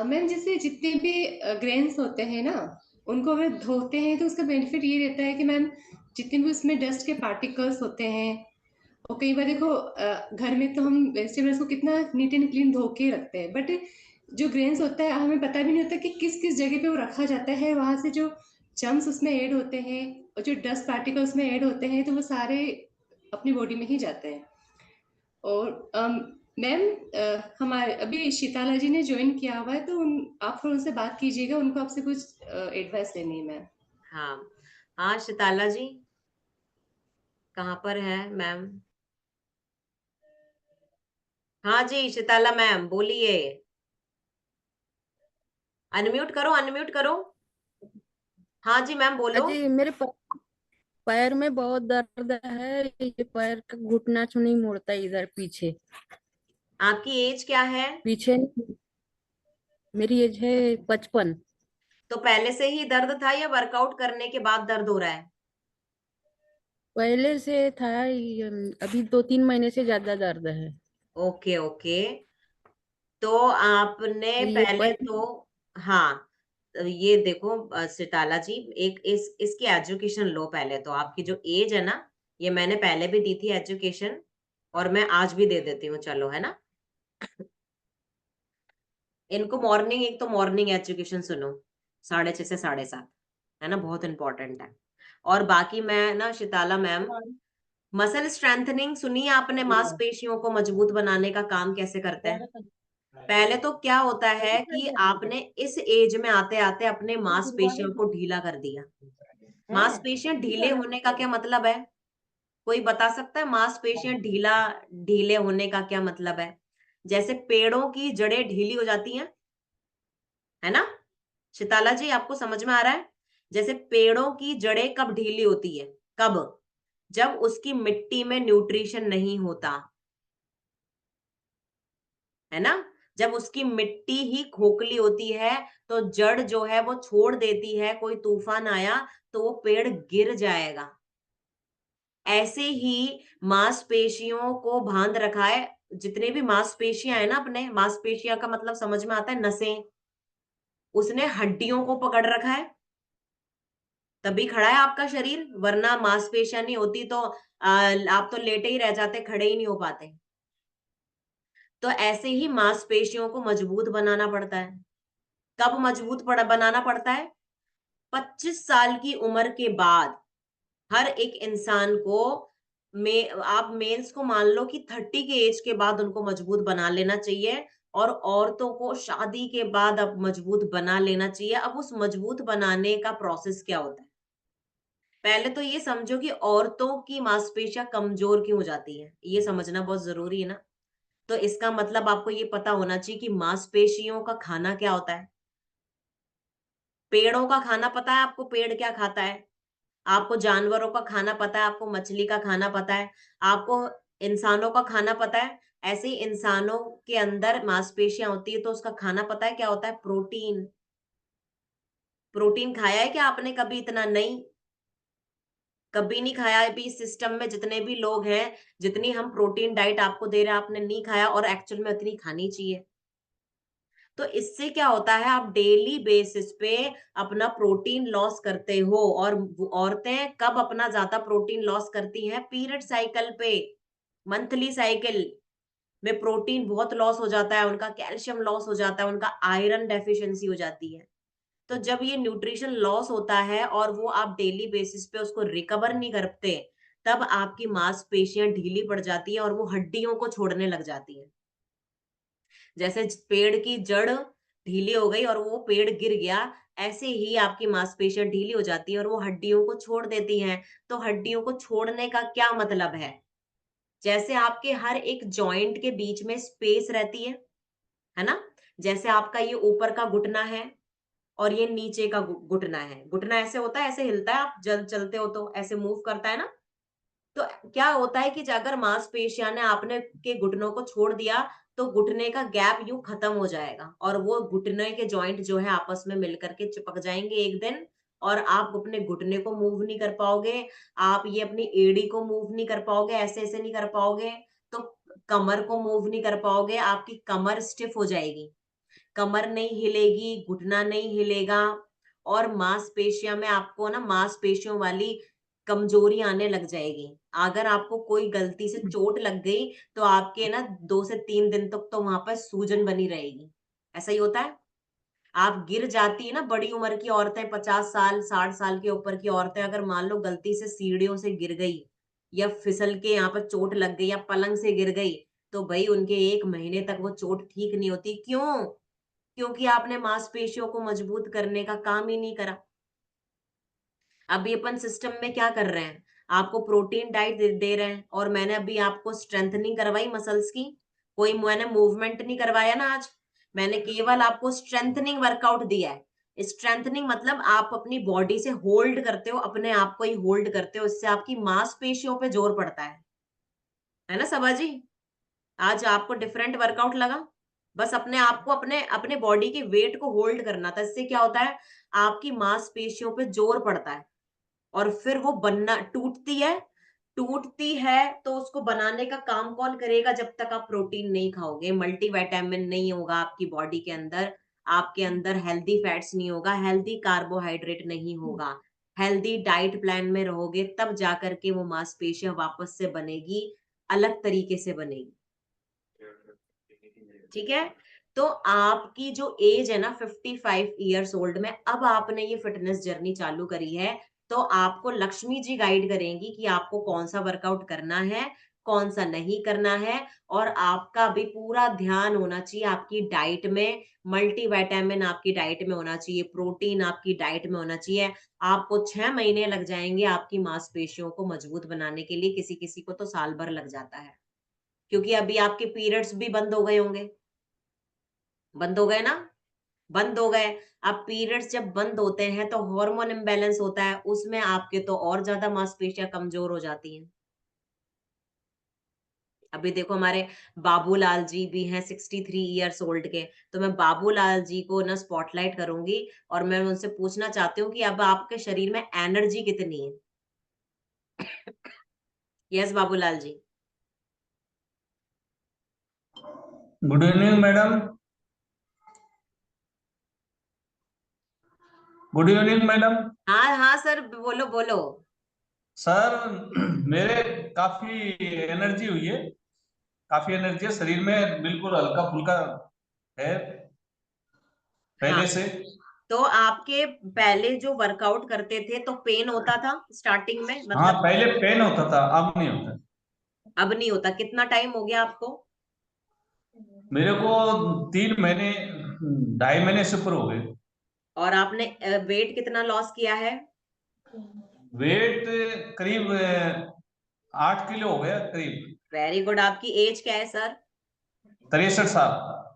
S8: Ma'am जैसे जितने भी ग्रेन्स होते हैं ना, उनको अगर धोते हैं तो उसका बेनिफिट ये रहता है कि मैम जितने भी उसमें डस्ट के पार्टिकल्स होते हैं, और कई बार देखो घर में तो हम वेजिटेबल्स को कितना नीट एंड क्लीन धो के रखते हैं, बट जो ग्रेन्स होता है हमें पता भी नहीं होता कि किस किस जगह पे वो रखा जाता है। वहाँ से जो जम्स उसमें ऐड होते हैं और जो डस्ट पार्टिकल्स में ऐड होते हैं, तो वो सारे अपनी बॉडी में ही जाते हैं। और मैम हमारे अभी शीताला जी ने ज्वाइन किया हुआ है, तो आप थोड़ा उनसे बात कीजिएगा, उनको आपसे कुछ एडवाइस लेनी है मैम।
S1: हाँ हाँ, शिताला जी कहाँ पर है मैम? हाँ जी शिताला मैम बोलिए। अनम्यूट करो, अनम्यूट करो। हाँ जी मैम बोलो।
S9: अजी मेरे पैर में बहुत दर्द है, ये पैर का घुटना नहीं मुड़ता इधर पीछे।
S1: आपकी एज क्या है?
S9: पीछे नहीं, मेरी एज है 55।
S1: तो पहले से ही दर्द था या वर्कआउट करने के बाद दर्द हो रहा है?
S9: पहले से था, अभी 2-3 महीने से ज्यादा दर्द है।
S1: Okay okay. तो आपने
S9: ये
S1: पहले
S9: पैर
S1: तो, हाँ, तो ये देखो सिताला जी, एक इसकी एजुकेशन लो पहले तो। आपकी जो एज है ना, ये मैंने पहले भी दी थी एजुकेशन, और मैं आज भी दे देती हूँ, चलो, है ना? इनको मॉर्निंग, एक तो मॉर्निंग एजुकेशन सुनो 6:30 से 7:30, है ना? बहुत इंपॉर्टेंट है। और बाकी मैं ना शिताला मैम, मसल स्ट्रेंथनिंग सुनी है आपने? मांसपेशियों को मजबूत बनाने का काम कैसे करते हैं? पहले तो क्या होता है कि आपने इस एज में आते आते अपने मांसपेशियों को ढीला कर दिया। मांसपेशियां ढीले होने का क्या मतलब है? कोई बता सकता है मांसपेशियां ढीले होने का क्या मतलब है? जैसे पेड़ों की जड़ें ढीली हो जाती हैं, है ना? शिताला जी आपको समझ में आ रहा है? जैसे पेड़ों की जड़ें कब ढीली होती है? कब? जब उसकी मिट्टी में न्यूट्रिशन नहीं होता, है ना? जब उसकी मिट्टी ही खोखली होती है, तो जड़ जो है वो छोड़ देती है, कोई तूफान आया तो वो पेड़ गिर जाएगा। ऐसे ही मांसपेशियों को बांध रखा है। जितने भी मांसपेशियां है ना, अपने मांसपेशियां का मतलब समझ में आता है, नसें, उसने हड्डियों को पकड़ रखा है, तभी खड़ा है आपका शरीर। वरना मांसपेशियां नहीं होती तो आप तो लेटे ही रह जाते, खड़े ही नहीं हो पाते। तो ऐसे ही मांसपेशियों को मजबूत बनाना पड़ता है। कब मजबूत बनाना पड़ता है? 25 साल की उम्र के बाद हर एक इंसान को आप मेंस को मान लो कि 30 के एज के बाद उनको मजबूत बना लेना चाहिए, और औरतों को शादी के बाद अब मजबूत बना लेना चाहिए। अब उस मजबूत बनाने का प्रोसेस क्या होता है? पहले तो ये समझो कि औरतों की मांसपेशियां कमजोर क्यों हो जाती है, ये समझना बहुत जरूरी है ना। तो इसका मतलब आपको ये पता होना चाहिए कि मांसपेशियों का खाना क्या होता है। पेड़ों का खाना पता है आपको, पेड़ क्या खाता है? आपको जानवरों का खाना पता है, आपको मछली का खाना पता है, आपको इंसानों का खाना पता है। ऐसे ही इंसानों के अंदर मांसपेशियां होती है, तो उसका खाना पता है क्या होता है? प्रोटीन। प्रोटीन खाया है क्या आपने कभी? इतना नहीं, कभी नहीं खाया है। अभी सिस्टम में जितने भी लोग हैं, जितनी हम प्रोटीन डाइट आपको दे रहे हैं, आपने नहीं खाया, और एक्चुअल में उतनी खानी चाहिए। तो इससे क्या होता है, आप डेली बेसिस पे अपना प्रोटीन लॉस करते हो। और औरतें कब अपना ज्यादा प्रोटीन लॉस करती हैं? पीरियड साइकिल पे, मंथली साइकिल में प्रोटीन बहुत लॉस हो जाता है, उनका कैल्शियम लॉस हो जाता है, उनका आयरन डेफिशिएंसी हो जाती है। तो जब ये न्यूट्रिशन लॉस होता है और वो आप डेली बेसिस पे उसको रिकवर नहीं करते, तब आपकी मांसपेशियां ढीली पड़ जाती है और वो हड्डियों को छोड़ने लग जाती है। जैसे पेड़ की जड़ ढीली हो गई और वो पेड़ गिर गया, ऐसे ही आपकी मांसपेशियां ढीली हो जाती है और वो हड्डियों को छोड़ देती हैं। तो हड्डियों को छोड़ने का क्या मतलब जैसे आपके हर एक जॉइंट के बीच में स्पेस रहती है ना। जैसे आपका ये ऊपर का घुटना है और ये नीचे का घुटना है। घुटना ऐसे होता है, ऐसे हिलता है, आप चलते हो तो ऐसे मूव करता है ना। तो क्या होता है कि अगर मांसपेशियां ने आपने के घुटनों को छोड़ दिया, तो घुटने का गैप यूं खत्म हो जाएगा और वो घुटने के जॉइंट जो है आपस में मिलकर के चिपक जाएंगे एक दिन, और आप अपने घुटने को मूव नहीं कर पाओगे। आप ये अपनी एड़ी को मूव नहीं कर पाओगे, ऐसे ऐसे नहीं कर पाओगे। तो कमर को मूव नहीं कर पाओगे, आपकी कमर स्टिफ हो जाएगी, कमर नहीं हिलेगी, घुटना नहीं हिलेगा, और मांसपेशियों में आपको ना मांसपेशियों वाली कमजोरी आने लग जाएगी। अगर आपको कोई गलती से चोट लग गई, तो आपके ना 2 से 3 दिन तक तो वहां पर सूजन बनी रहेगी। ऐसा ही होता है। आप गिर जाती है ना, बड़ी उम्र की औरतें, 50 साल 60 साल के ऊपर की औरतें, अगर मान लो गलती से सीढ़ियों से गिर गई या फिसल के यहाँ पर चोट लग गई या पलंग से गिर गई, तो भाई उनके 1 महीने तक वो चोट ठीक नहीं होती। क्यों? क्योंकि आपने मांसपेशियों को मजबूत करने का काम ही नहीं करा। अभी अपन सिस्टम में क्या कर रहे हैं, आपको प्रोटीन डाइट दे रहे हैं, और मैंने अभी आपको स्ट्रेंथनिंग करवाई मसल्स की, कोई मैंने मूवमेंट नहीं करवाया ना आज। मैंने केवल आपको स्ट्रेंथनिंग वर्कआउट दिया है। स्ट्रेंथनिंग मतलब आप अपनी बॉडी से होल्ड करते हो, अपने आप को ही होल्ड करते हो, इससे आपकी मांसपेशियों पे जोर पड़ता है ना सबा जी। आज आपको डिफरेंट वर्कआउट लगा, बस अपने आप को, अपने अपने बॉडी के वेट को होल्ड करना था। इससे क्या होता है, आपकी मांसपेशियों पे जोर पड़ता है, और फिर वो बनना टूटती है। तो उसको बनाने का काम कौन करेगा? जब तक आप प्रोटीन नहीं खाओगे, मल्टीविटामिन नहीं होगा आपकी बॉडी के अंदर, आपके अंदर हेल्दी फैट्स नहीं होगा, हेल्दी कार्बोहाइड्रेट नहीं होगा, हेल्दी डाइट प्लान में रहोगे, तब जाकर के वो मांसपेशियां वापस से बनेगी, अलग तरीके से बनेगी। ठीक है। तो आपकी जो एज है ना 55 ईयर्स ओल्ड में, अब आपने ये फिटनेस जर्नी चालू करी है, तो आपको लक्ष्मी जी गाइड करेंगी कि आपको कौन सा वर्कआउट करना है, कौन सा नहीं करना है। और आपका भी पूरा ध्यान होना चाहिए आपकी डाइट में, मल्टीविटामिन आपकी डाइट में होना चाहिए, प्रोटीन आपकी डाइट में होना चाहिए। आपको 6 महीने लग जाएंगे आपकी मांसपेशियों को मजबूत बनाने के लिए, किसी किसी को तो साल भर लग जाता है, क्योंकि अभी आपके पीरियड्स भी बंद हो गए होंगे। बंद हो गए ना? बंद हो गए। अब पीरियड्स जब बंद होते हैं तो हार्मोन इम्बैलेंस होता है, उसमें आपके तो और ज्यादा मांसपेशियां कमजोर हो जाती हैं। अभी देखो हमारे बाबूलाल जी भी हैं 63 ईयर्स ओल्ड के, तो मैं बाबूलाल जी को ना स्पॉटलाइट करूंगी, और मैं उनसे पूछना चाहती हूँ कि अब आपके शरीर में एनर्जी कितनी है। Yes Babulal ji.
S10: Good evening madam. Good evening madam.
S1: हाँ हाँ सर, बोलो बोलो।
S10: सर मेरे काफी एनर्जी हुई है, काफी एनर्जी है शरीर में, बिल्कुल हल्का फुल्का है
S1: हाँ,
S10: पहले से।
S1: तो आपके पहले जो वर्कआउट करते थे तो पेन होता था स्टार्टिंग में,
S10: हाँ
S1: मतलब?
S10: पहले पेन होता था, अब नहीं होता।
S1: अब नहीं होता। कितना टाइम हो गया आपको?
S10: मेरे को 3 महीने 2.5 महीने से ऊपर हो गए।
S1: और आपने वेट कितना लॉस किया है?
S10: वेट करीब 8 किलो हो गया करीब।
S1: Very good. आपकी एज क्या है सर?
S10: 63 साल।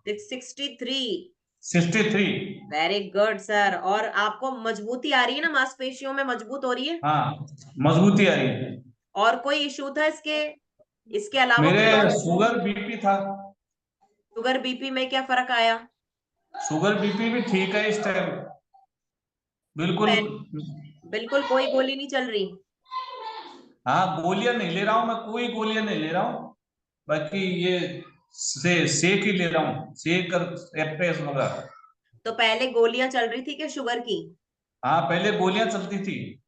S1: 63।
S10: 63।
S1: Very good sir. और आपको मजबूती आ रही है ना, मांसपेशियों में मजबूत हो रही है?
S10: हाँ, मजबूती आ रही है।
S1: और कोई इशू था इसके अलावा
S10: मेरे
S1: कोई और?
S10: शुगर बीपी था।
S1: शुगर बीपी में क्या फर्क आया?
S10: शुगर बीपी भी ठीक है इस टाइम, बिल्कुल।
S1: बिल्कुल कोई गोली नहीं चल रही?
S10: हाँ, गोलियां नहीं ले रहा हूँ मैं, कोई गोलियां नहीं ले रहा हूँ। बाकी ये सेक ही ले रहा हूँ, सेक कर एफएस वगैरह।
S1: तो पहले गोलियां चल रही थी क्या शुगर की?
S10: हाँ, पहले गोलियां चलती थी।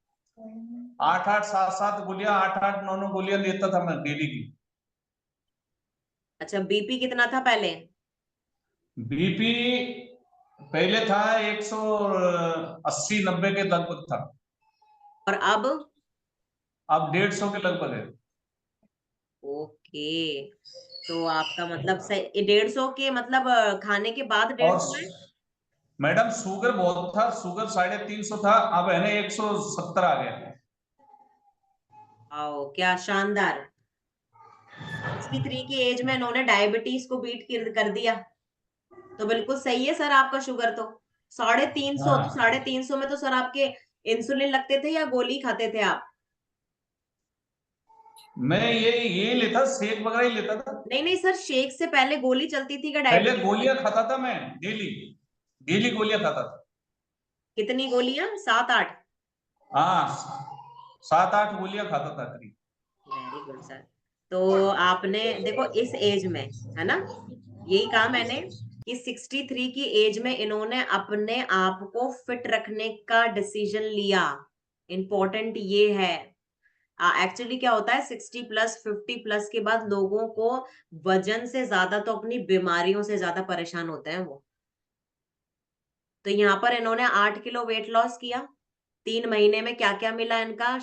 S10: 8-8 7-7 गोलियां, 8-8 9-9 गोलियां लेता था मैं डेली की।
S1: अच्छा, बीपी कितना था पहले?
S10: बीपी पहले था 180-90 के लगभग था।
S1: और अब?
S10: अब 150 के लगभग है।
S1: ओके। तो आपका मतलब सही 150 के मतलब खाने के बाद
S10: और
S1: 150 है?
S10: मैडम शुगर बहुत था, शुगर 350 था, अब है ना 170 आ गया।
S1: आओ, क्या शानदार। 63 की एज में इन्होंने डायबिटीज को बीट कर दिया। तो बिल्कुल सही है सर आपका शुगर तो। 350, तो
S10: हाँ,
S1: 350 में तो सर आपके इंसुलिन लगते थे या गोली खाते थे आप?
S10: मैं ये लेता, सेक वगैरह ही लेता था।
S1: नहीं नहीं सर, शेक से पहले गोली चलती थी क्या
S10: पहले
S1: डायबिटीज
S10: गोलियां
S1: की?
S10: खाता था मैं, डेली डेली गोलियां खाता था।
S1: कितनी गोलियां? 7-8?
S10: हाँ, 7-8 गोलियां खाता था करीब।
S1: Very good sir. तो आपने देखो इस एज में, है ना, यही कहा मैंने कि 63 की एज में इन्होंने अपने आप को फिट रखने का डिसीजन लिया। इंपॉर्टेंट ये है। एक्चुअली क्या होता है, 60+, 50+ के बाद लोगों को वजन से ज्यादा तो अपनी बीमारियों से ज्यादा परेशान होते हैं वो। तो यहाँ पर इन्होंने 8 किलो वेट लॉस किया। 3 महीने में क्या क्या मिला इनका?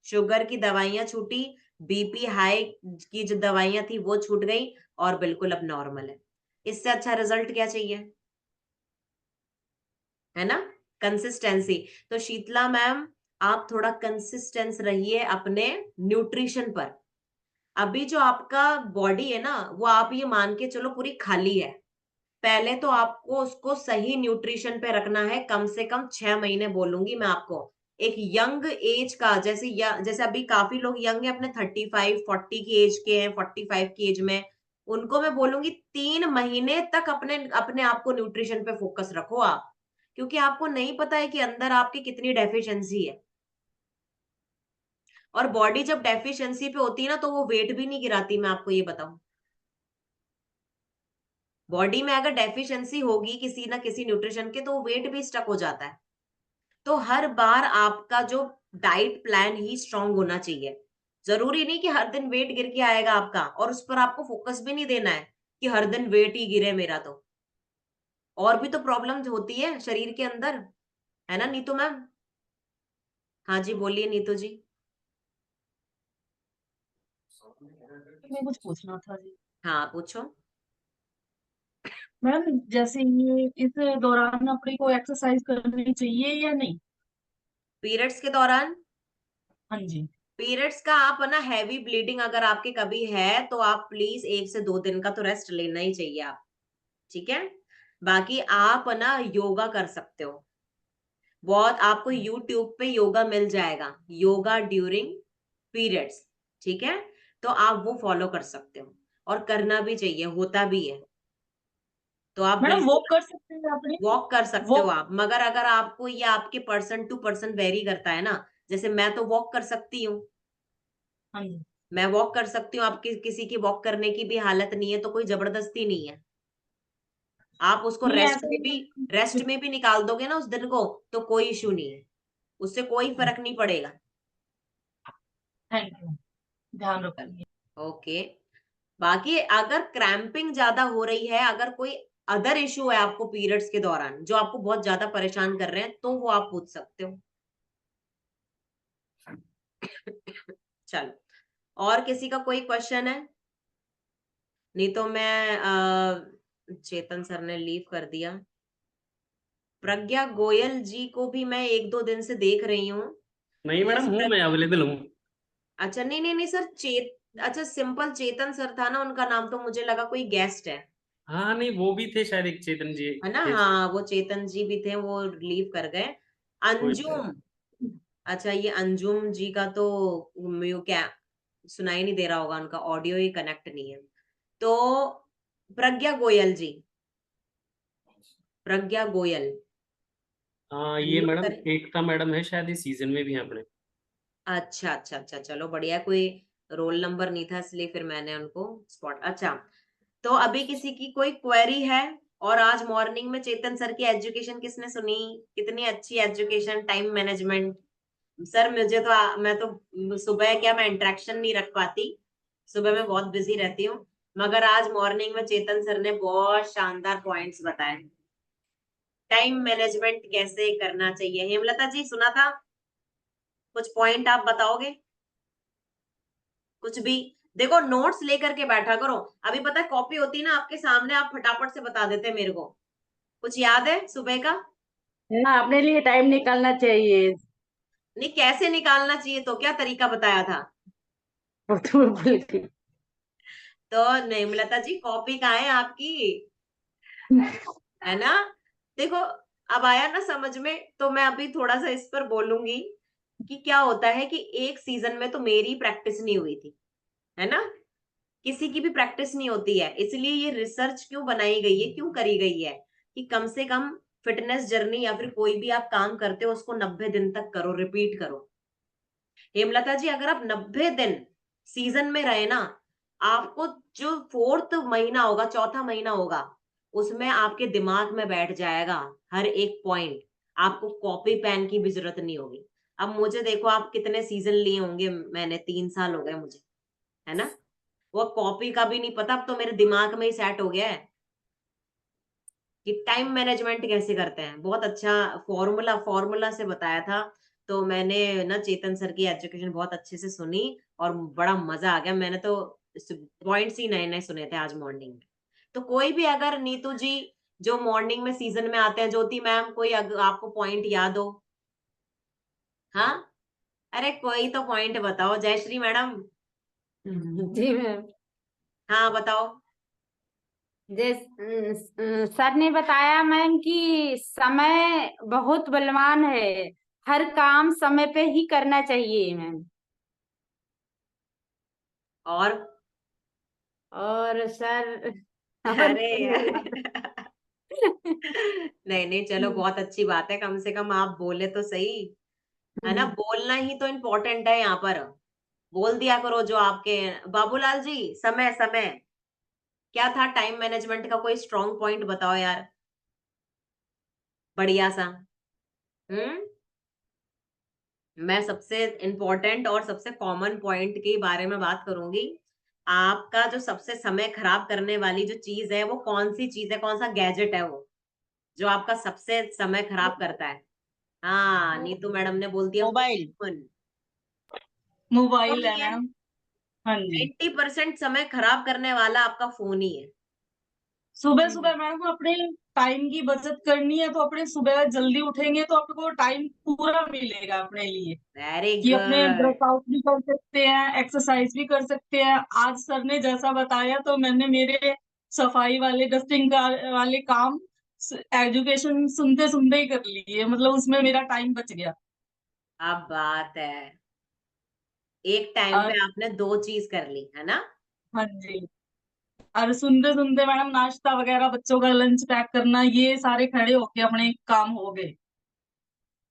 S1: शुगर की दवाइयां छूटी, बीपी हाई की जो दवाइयां थी वो छूट गई, और बिल्कुल अब नॉर्मल है। इससे अच्छा रिजल्ट क्या चाहिए, है ना? कंसिस्टेंसी। तो शीतला मैम, आप थोड़ा कंसिस्टेंस रहिए अपने न्यूट्रिशन पर। अभी जो आपका बॉडी है ना, वो आप ये मान के चलो पूरी खाली है। पहले तो आपको उसको सही न्यूट्रिशन पे रखना है, कम से कम 6 महीने बोलूंगी मैं आपको। एक यंग एज का, जैसे अभी काफी लोग यंग है, अपने 35-40 की एज के हैं, 45 की एज में, उनको मैं बोलूंगी 3 महीने तक अपने अपने आप को न्यूट्रिशन पे फोकस रखो आप। क्योंकि आपको नहीं पता है कि अंदर आपकी कितनी डेफिशिएंसी है। और बॉडी जब डेफिशिएंसी पे होती है ना, तो वो वेट भी नहीं गिराती, मैं आपको ये बताऊं। बॉडी में अगर डेफिशिएंसी होगी किसी ना किसी न्यूट्रिशन के, तो वेट भी स्टक हो जाता है। तो हर बार आपका जो डाइट प्लान ही स्ट्रांग होना चाहिए। जरूरी नहीं कि हर दिन वेट गिर के आएगा आपका, और उस पर आपको फोकस भी नहीं देना है कि हर दिन वेट ही गिरे मेरा। तो और भी तो प्रॉब्लम होती है शरीर के अंदर, है ना नीतू मैम? हाँ जी, बोलिए नीतू जी।
S11: मैं कुछ पूछना था जी।
S1: हाँ पूछो।
S11: मैम जैसे ये इस दौरान अपने को एक्सरसाइज करनी चाहिए या नहीं?
S1: पीरियड्स के दौरान?
S11: हाँ जी।
S1: पीरियड्स का आप ना, हैवी ब्लीडिंग अगर आपके कभी है तो आप प्लीज 1 से 2 दिन का तो रेस्ट लेना ही चाहिए आप। ठीक है? बाकी आप ना योगा कर सकते हो। बहुत आपको यूट्यूब पे योगा मिल जाएगा, योगा ड्यूरिंग पीरियड्स। ठीक है? तो आप वो फॉलो कर सकते हो, और करना भी चाहिए, होता भी है। तो आप
S11: मैडम
S1: बिल्कुल
S11: वॉक कर सकते हैं अपने?
S1: वॉक कर सकते हो
S11: वॉक।
S1: आप, मगर अगर आपको ये आपके पर्सन टू पर्सन वेरी करता है ना। जैसे मैं तो वॉक कर सकती हूँ,
S11: हाँ जी।
S1: मैं वॉक कर सकती हूँ, आपकी किसी की वॉक करने की भी हालत नहीं है, तो कोई जबरदस्ती नहीं है। आप उसको
S11: नहीं ऐसे
S1: रेस्ट में भी निकाल दोगे ना उस दिन को, तो कोई इशू नहीं है, उससे कोई फर्क नहीं पड़ेगा।
S11: थैंक यू, ध्यान रखेंगे।
S1: ओके। बाकी अगर क्रैम्पिंग ज्यादा हो रही है, अगर कोई अदर इशू है आपको पीरियड्स के दौरान जो आपको बहुत ज्यादा परेशान कर रहे हैं, तो वो आप पूछ सकते हो। चलो, और किसी का कोई क्वेश्चन है? नहीं तो मैं चेतन सर ने लीव कर दिया। प्रज्ञा गोयल जी को भी मैं 1-2 दिन से देख रही हूँ।
S12: नहीं मैडम, हूँ मैं, अवेलेबल हूँ।
S1: अच्छा, नहीं नहीं नहीं सर, अच्छा सिंपल चेतन सर था ना उनका नाम, तो मुझे लगा कोई गेस्ट है।
S12: हाँ नहीं, वो भी थे शायद, एक चेतन जी
S1: है ना,
S12: थे।
S1: हाँ वो चेतन जी भी थे, वो लीव कर गए। अंजुम, अच्छा ये अंजुम जी का तो म्यू क्या सुनाई नहीं दे रहा होगा, उनका ऑडियो ही कनेक्ट नहीं है। तो प्रज्ञा गोयल जी, प्रज्ञा गोयल
S12: हाँ ये
S1: unmute
S12: मैडम
S1: करें।
S12: एकता मैडम है शायद, इस सीजन में भी हैं अपने।
S1: अच्छा अच्छा अच्छा, चलो बढ़िया, कोई रोल नंबर नहीं था इसलिए फिर मैंने उनको स्पॉट। अच्छा, तो अभी किसी की कोई क्वेरी है? और आज मॉर्निंग में चेतन सर की एजुकेशन किसने सुनी? कितनी अच्छी एजुकेशन, टाइम मैनेजमेंट। सर मुझे तो मैं तो सुबह क्या मैं इंटरेक्शन नहीं रख पाती, सुबह मैं बहुत बिजी रहती हूँ, मगर आज मॉर्निंग में चेतन सर ने बहुत शानदार पॉइंट्स बताए। टाइम मैनेजमेंट कैसे करना चाहिए। हेमलता जी सुना था, कुछ पॉइंट आप बताओगे? कुछ भी, देखो नोट्स लेकर के बैठा करो। अभी पता है कॉपी होती है ना आपके सामने, आप फटाफट से बता देते मेरे को। कुछ याद है सुबह का?
S7: हाँ, अपने लिए टाइम निकालना चाहिए।
S1: नहीं, कैसे निकालना चाहिए, तो क्या तरीका बताया था?
S7: वो तो मैं भूल गई।
S1: तो नेमलता जी कॉपी कहाँ है आपकी, है ना? देखो अब आया ना समझ में, तो मैं अभी थोड़ा सा इस पर बोलूंगी कि क्या होता है कि एक सीजन में तो मेरी प्रैक्टिस नहीं हुई थी, है ना, किसी की भी प्रैक्टिस नहीं होती है, इसलिए ये रिसर्च क्यों बनाई गई है, क्यों करी गई है कि कम से कम फिटनेस जर्नी या फिर कोई भी आप काम करते हो उसको 90 दिन तक करो, रिपीट करो। हेमलता जी अगर आप 90 दिन सीजन में रहे ना, आपको जो 4th महीना होगा, चौथा महीना होगा, उसमें आपके दिमाग में बैठ जाएगा हर एक पॉइंट, आपको कॉपी पेन की भी जरूरत नहीं होगी। अब मुझे देखो, आप कितने सीजन लिए होंगे, मैंने 3 साल हो गए मुझे, है ना, वो कॉपी का भी नहीं पता, अब तो मेरे दिमाग में ही सेट हो गया है कि टाइम मैनेजमेंट कैसे करते हैं। बहुत अच्छा फॉर्मूला से बताया था, तो मैंने ना चेतन सर की एजुकेशन बहुत अच्छे से सुनी और बड़ा मजा आ गया। मैंने तो पॉइंट्स ही नए नए सुने थे आज मॉर्निंग में। तो कोई भी अगर नीतू जी जो मॉर्निंग में सीजन में आते हैं, ज्योति मैम कोई आपको पॉइंट याद हो? हाँ, अरे कोई तो पॉइंट बताओ, जयश्री मैडम।
S6: जी मैम,
S1: हाँ बताओ।
S5: सर ने बताया मैम कि समय बहुत बलवान है, हर काम समय पे ही करना चाहिए मैम। और सर और
S1: अरे यार नहीं नहीं, चलो बहुत अच्छी बात है, कम से कम आप बोले तो सही, है ना, बोलना ही तो इम्पोर्टेंट है यहाँ पर। बोल दिया करो जो आपके। बाबूलाल जी, समय समय क्या था, टाइम मैनेजमेंट का कोई स्ट्रॉन्ग पॉइंट बताओ यार, बढ़िया सा। हम्म, मैं सबसे इम्पोर्टेंट और सबसे कॉमन पॉइंट के बारे में बात करूंगी। आपका जो सबसे समय खराब करने वाली जो चीज है, वो कौन सी चीज है, कौन सा गैजेट है वो जो आपका सबसे समय खराब करता है? हाँ, नीतू मैडम ने बोल दिया
S7: मोबाइल।
S1: फोन।
S7: मोबाइल
S1: फोन
S7: है
S1: ही है,
S7: मैम। हाँ जी।
S1: 90% समय खराब करने वाला आपका फोन ही है।
S7: सुबह सुबह मैडम अपने टाइम की बचत करनी है, तो अपने सुबह जल्दी उठेंगे तो आपको टाइम पूरा मिलेगा अपने लिए,
S1: वेरी
S7: कि अपने
S1: गुड।
S7: वर्कआउट भी कर सकते हैं, एक्सरसाइज भी कर सकते हैं। आज सर ने जैसा बताया तो मैंने मेरे सफाई वाले डस्टिंग का वाले काम एजुकेशन सुनते सुनते ही कर लिए, मतलब उसमें मेरा टाइम बच गया।
S1: अब बात है, एक टाइम
S7: और
S1: पे आपने 2 चीज कर ली, है ना?
S7: हाँ जी, और सुनते सुनते मैडम नाश्ता वगैरह, बच्चों का लंच पैक करना, ये सारे खड़े होके अपने काम हो गए।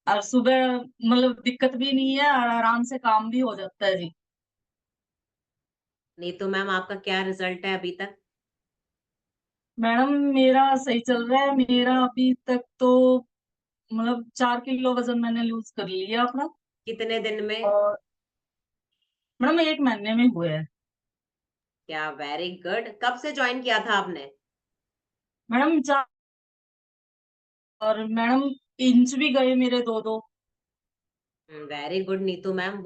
S7: और सुबह मतलब दिक्कत भी नहीं है और आराम से काम भी हो जाता है जी।
S1: नीतू मैम आपका क्या रिजल्ट है अभी तक?
S7: मैडम मेरा सही चल रहा है, मेरा अभी तक तो मतलब 4 किलो वजन मैंने लूज कर लिया अपना।
S1: कितने दिन में?
S7: और मैडम 1 महीने में हुआ है।
S1: क्या, वेरी गुड। कब से ज्वाइन किया था आपने?
S7: मैडम और मैडम इंच भी गए मेरे 2-2।
S1: Very good Neetu ma'am.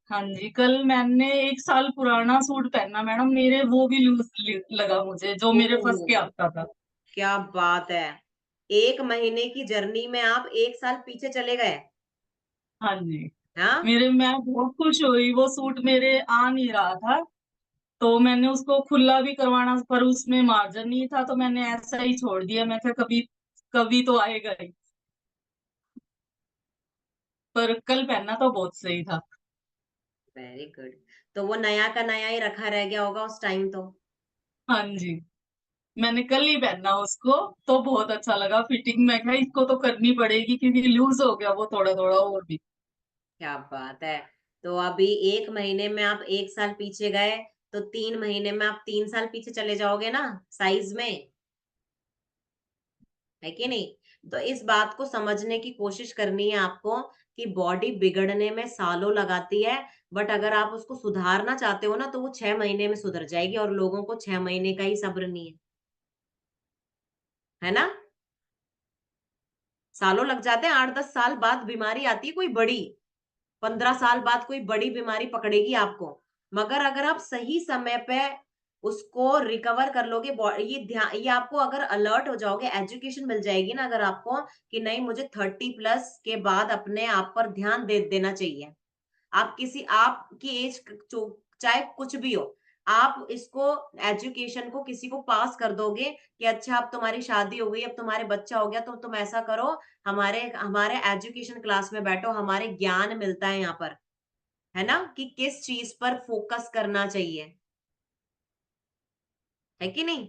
S11: हाँ जी, कल मैंने 1 साल पुराना सूट पहना मैडम, मेरे वो भी लूज लगा मुझे, जो मेरे फंस के
S1: ओह,
S11: आता था।
S1: क्या बात है। 1 महीने की जर्नी में आप 1 साल पीछे चले गए।
S11: हाँ जी,
S1: हाँ,
S11: मैं बहुत खुश हुई, वो सूट मेरे आ नहीं रहा था, तो मैंने उसको खुला भी करवाना, पर उसमें मार्जिन नहीं था, तो मैंने ऐसा ही छोड़ दिया। मैं कहा कभी कभी तो आएगा ही। पर कल पहनना तो बहुत सही था।
S1: Very good. तो वो नया का नया ही रखा रह गया होगा उस टाइम तो।
S11: हाँ जी, मैंने कल ही पहना उसको, तो बहुत अच्छा लगा फिटिंग। मैं कहा इसको तो करनी पड़ेगी, क्योंकि लूज हो गया वो थोड़ा थोड़ा और भी।
S1: क्या बात है। तो अभी 1 महीने में आप 1 साल पीछे गए, तो 3 महीने में आप 3 साल पीछे चले जाओगे ना साइज में, है कि नहीं। तो इस बात को समझने की कोशिश करनी है आपको कि बॉडी बिगड़ने में सालों लगाती है, बट अगर आप उसको सुधारना चाहते हो ना तो वो 6 महीने में सुधर जाएगी, और लोगों को 6 महीने का ही सब्र नहीं है ना। सालों लग जाते हैं, 8-10 साल बाद बीमारी आती है कोई बड़ी, 15 साल बाद कोई बड़ी बीमारी पकड़ेगी आपको। मगर अगर आप सही समय पे उसको रिकवर कर लोगे, ये ध्यान, ये आपको अगर अलर्ट हो जाओगे, एजुकेशन मिल जाएगी ना अगर आपको कि नहीं मुझे 30+ के बाद अपने आप पर ध्यान दे देना चाहिए। आप किसी आपकी एज चाहे कुछ भी हो, आप इसको एजुकेशन को किसी को पास कर दोगे कि अच्छा अब तुम्हारी शादी हो गई, अब तुम्हारे बच्चा हो गया, तो तुम ऐसा करो, हमारे हमारे एजुकेशन क्लास में बैठो, हमारे ज्ञान मिलता है यहाँ पर, है ना, कि किस चीज पर फोकस करना चाहिए, है कि नहीं।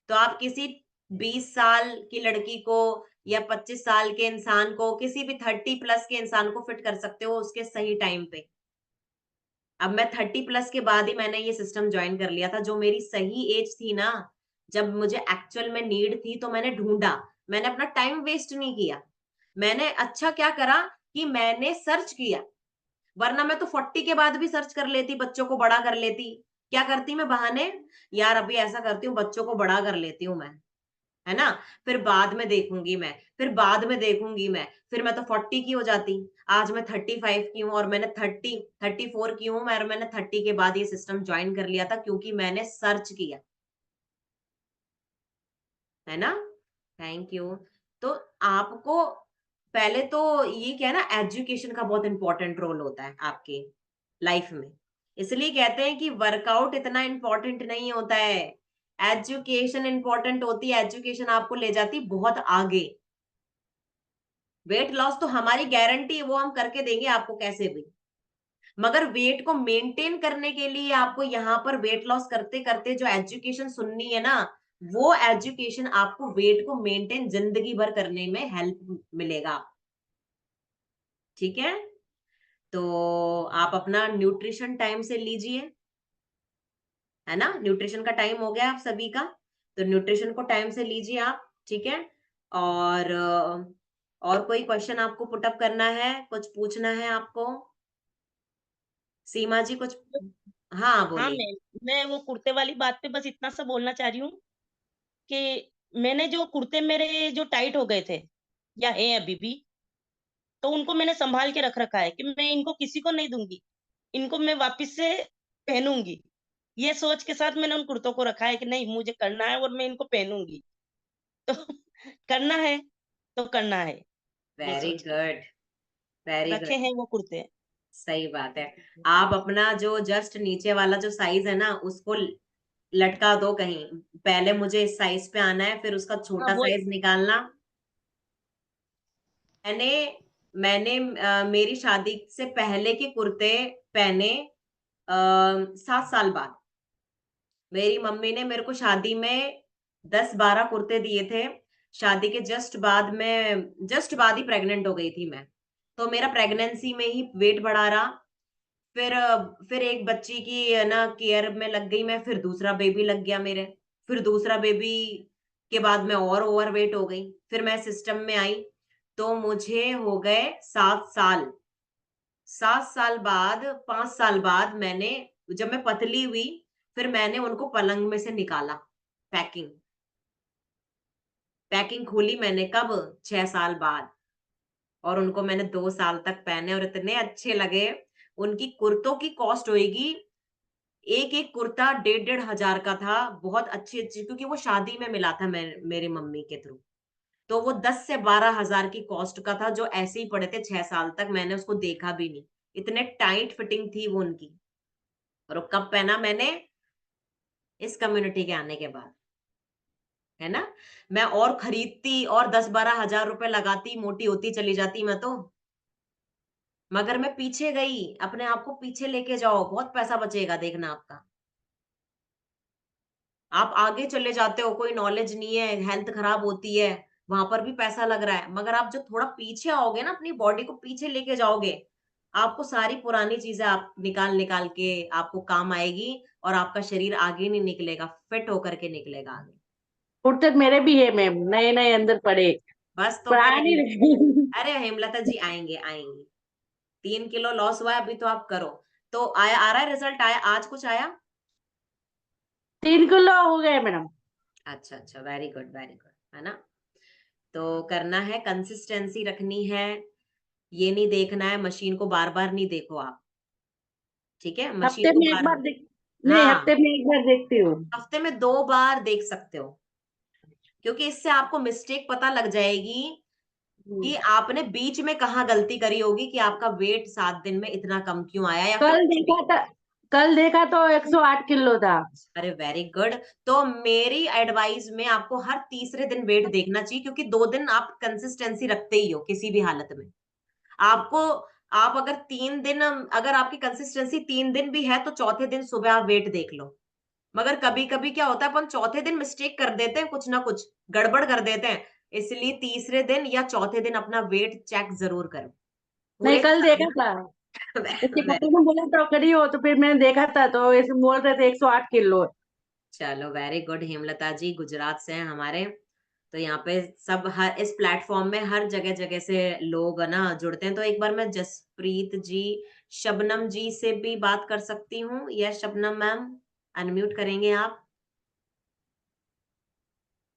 S1: तो आप किसी 20 साल की लड़की को या 25 साल के इंसान को, किसी भी 30+ के इंसान को फिट कर सकते हो उसके सही टाइम पे। अब मैं 30+ के बाद ही मैंने ये सिस्टम ज्वाइन कर लिया था, जो मेरी सही एज थी ना, जब मुझे एक्चुअल में नीड थी, तो मैंने ढूंढा, मैंने अपना टाइम वेस्ट नहीं किया। मैंने अच्छा क्या करा कि मैंने सर्च किया, वरना मैं तो 40 के बाद भी सर्च कर लेती, बच्चों को बड़ा कर लेती। क्या करती मैं बहाने, यार अभी ऐसा करती हूँ बच्चों को बड़ा कर लेती हूँ मैं, है ना, फिर बाद में देखूंगी मैं, फिर बाद में देखूंगी मैं, फिर मैं तो 40 की हो जाती। आज मैं 35 की हूँ, और मैंने 34 की हूँ मैं, और मैंने 30 के बाद ये सिस्टम ज्वाइन कर लिया था, क्योंकि मैंने सर्च किया, है ना। Thank you. तो आपको पहले तो ये क्या है ना, एजुकेशन का बहुत इंपॉर्टेंट रोल होता है आपके लाइफ में। इसलिए कहते हैं कि वर्कआउट इतना इंपॉर्टेंट नहीं होता है, एजुकेशन इंपॉर्टेंट होती है। एजुकेशन आपको ले जाती बहुत आगे। वेट लॉस तो हमारी गारंटी है, वो हम करके देंगे आपको कैसे भी, मगर वेट को मेंटेन करने के लिए आपको यहाँ पर वेट लॉस करते करते जो एजुकेशन सुननी है ना, वो एजुकेशन आपको वेट को मेंटेन जिंदगी भर करने में हेल्प मिलेगा। ठीक है, तो आप अपना न्यूट्रिशन टाइम से लीजिए, है ना, न्यूट्रिशन का टाइम हो गया आप सभी का, तो न्यूट्रिशन को टाइम से लीजिए आप, ठीक है। और और कोई क्वेश्चन आपको पुटअप करना है, कुछ पूछना है आपको, सीमा जी कुछ, हाँ
S3: हाँ
S1: बोलिए।
S3: मैं वो कुर्ते वाली बात पे बस इतना सा बोलना चाह रही हूँ कि मैंने जो कुर्ते मेरे जो टाइट हो गए थे या है अभी भी, तो उनको मैंने संभाल के रख रखा है कि मैं इनको किसी को नहीं दूंगी, इनको मैं वापस से पहनूंगी। ये सोच के साथ मैंने उन कुर्तों को रखा है कि नहीं मुझे करना है और मैं इनको पहनूंगी। तो करना है तो करना है, ये
S1: वेरी
S3: सोच के
S1: गुड, वेरी
S3: रखे
S1: गुड,
S3: हैं वो कुर्ते।
S1: सही बात है। आप अपना जो जस्ट नीचे वाला जो साइज है ना, उसको लटका दो कहीं, पहले मुझे इस साइज पे आना है, फिर उसका
S3: हाँ
S1: छोटा
S3: वो
S1: साइज निकालना। मैंने मैंने मेरी शादी से पहले के कुर्ते पहने 7 साल बाद। मेरी मम्मी ने मेरे को शादी में 10-12 कुर्ते दिए थे। शादी के जस्ट बाद ही प्रेग्नेंट हो गई थी मैं, तो मेरा प्रेगनेंसी में ही वेट बढ़ा रहा। फिर एक बच्ची की है ना केयर में लग गई मैं, फिर दूसरा बेबी लग गया मेरे, फिर दूसरा बेबी के बाद मैं और ओवरवेट हो गई, फिर मैं सिस्टम में आई, तो मुझे हो गए 7 साल। 7 साल बाद, 5 साल बाद मैंने, जब मैं पतली हुई, फिर मैंने उनको पलंग में से निकाला, पैकिंग पैकिंग खोली मैंने कब, 6 साल बाद, और उनको मैंने 2 साल तक पहने और इतने अच्छे लगे। उनकी कुर्तों की कॉस्ट होगी, एक एक कुर्ता 1,500 का था, बहुत अच्छी अच्छी, क्योंकि वो शादी में मिला था मेरी मम्मी के थ्रू, तो वो 10 से 12,000 की कॉस्ट का था, जो ऐसे ही पड़े थे 6 साल तक, मैंने उसको देखा भी नहीं, इतने टाइट फिटिंग थी वो उनकी। और वो कब पहना मैंने? इस कम्युनिटी के आने के बाद, है ना। मैं और खरीदती और 10-12 हजार रुपए लगाती, मोटी होती चली जाती मैं तो, मगर मैं पीछे गई। अपने आप को पीछे लेके जाओ, बहुत पैसा बचेगा, देखना आपका। आप आगे चले जाते हो, कोई नॉलेज नहीं है, हेल्थ खराब होती है, वहां पर भी पैसा लग रहा है, मगर आप जो थोड़ा पीछे आओगे ना, अपनी बॉडी को पीछे लेके जाओगे, आपको सारी पुरानी चीजें आप निकाल निकाल के आपको काम आएगी, और आपका शरीर आगे नहीं निकलेगा, फिट होकर के निकलेगा आगे।
S13: कुर्ते मेरे भी है मैम, नए नए अंदर पड़े,
S1: बस तो
S13: पर आ
S1: फिर
S13: नहीं रहे।
S1: अरे हेमलता जी, आएंगे आएंगे। 3 किलो लॉस हुआ है अभी, तो आप करो। तो आया, आ रहा है रिजल्ट, आया आज कुछ आया?
S13: 3 किलो हो गए मैडम।
S1: अच्छा अच्छा, वेरी गुड वेरी गुड, है ना। तो करना है, कंसिस्टेंसी रखनी है, ये नहीं देखना है, मशीन को बार बार नहीं देखो आप, ठीक है, मशीन
S13: हफ्ते
S1: को
S13: में एक
S1: बार,
S13: बार देख, नहीं
S1: हाँ,
S13: हफ्ते में एक बार देखती हूँ।
S1: हफ्ते में 2 बार देख सकते हो, क्योंकि इससे आपको मिस्टेक पता लग जाएगी कि आपने बीच में कहाँ गलती करी होगी, कि आपका वेट 7 दिन में इतना कम क्यों आया, या फिर
S13: कल देखा था, कल देखा तो 108 किलो था।
S1: अरे वेरी गुड। तो मेरी एडवाइस में आपको हर तीसरे दिन वेट देखना चाहिए, क्योंकि 2 दिन आप कंसिस्टेंसी रखते ही हो किसी भी हालत में। आपको, आप अगर 3 दिन, अगर आपकी कंसिस्टेंसी 3 दिन भी है, तो चौथे दिन सुबह आप वेट देख लो। मगर कभी कभी क्या होता है, अपन चौथे दिन मिस्टेक कर देते हैं, कुछ ना कुछ गड़बड़ कर देते हैं, इसलिए तीसरे दिन या चौथे दिन अपना वेट चेक जरूर करो।
S13: नहीं
S1: पूरे
S13: कल देखा था, उसके पापा ने बोला तो करी हो, तो फिर मैंने देखा था, तो ऐसे बोल रहे थे 108 किलो।
S1: चलो वेरी गुड हेमलता जी, गुजरात से हैं हमारे, तो यहाँ पे सब, हर इस प्लेटफॉर्म में हर जगह जगह से लोग ना जुड़ते हैं। तो एक बार मैं जसप्रीत जी, शबनम जी से भी बात कर सकती हूँ? या शबनम मैम, अनम्यूट करेंगे आप?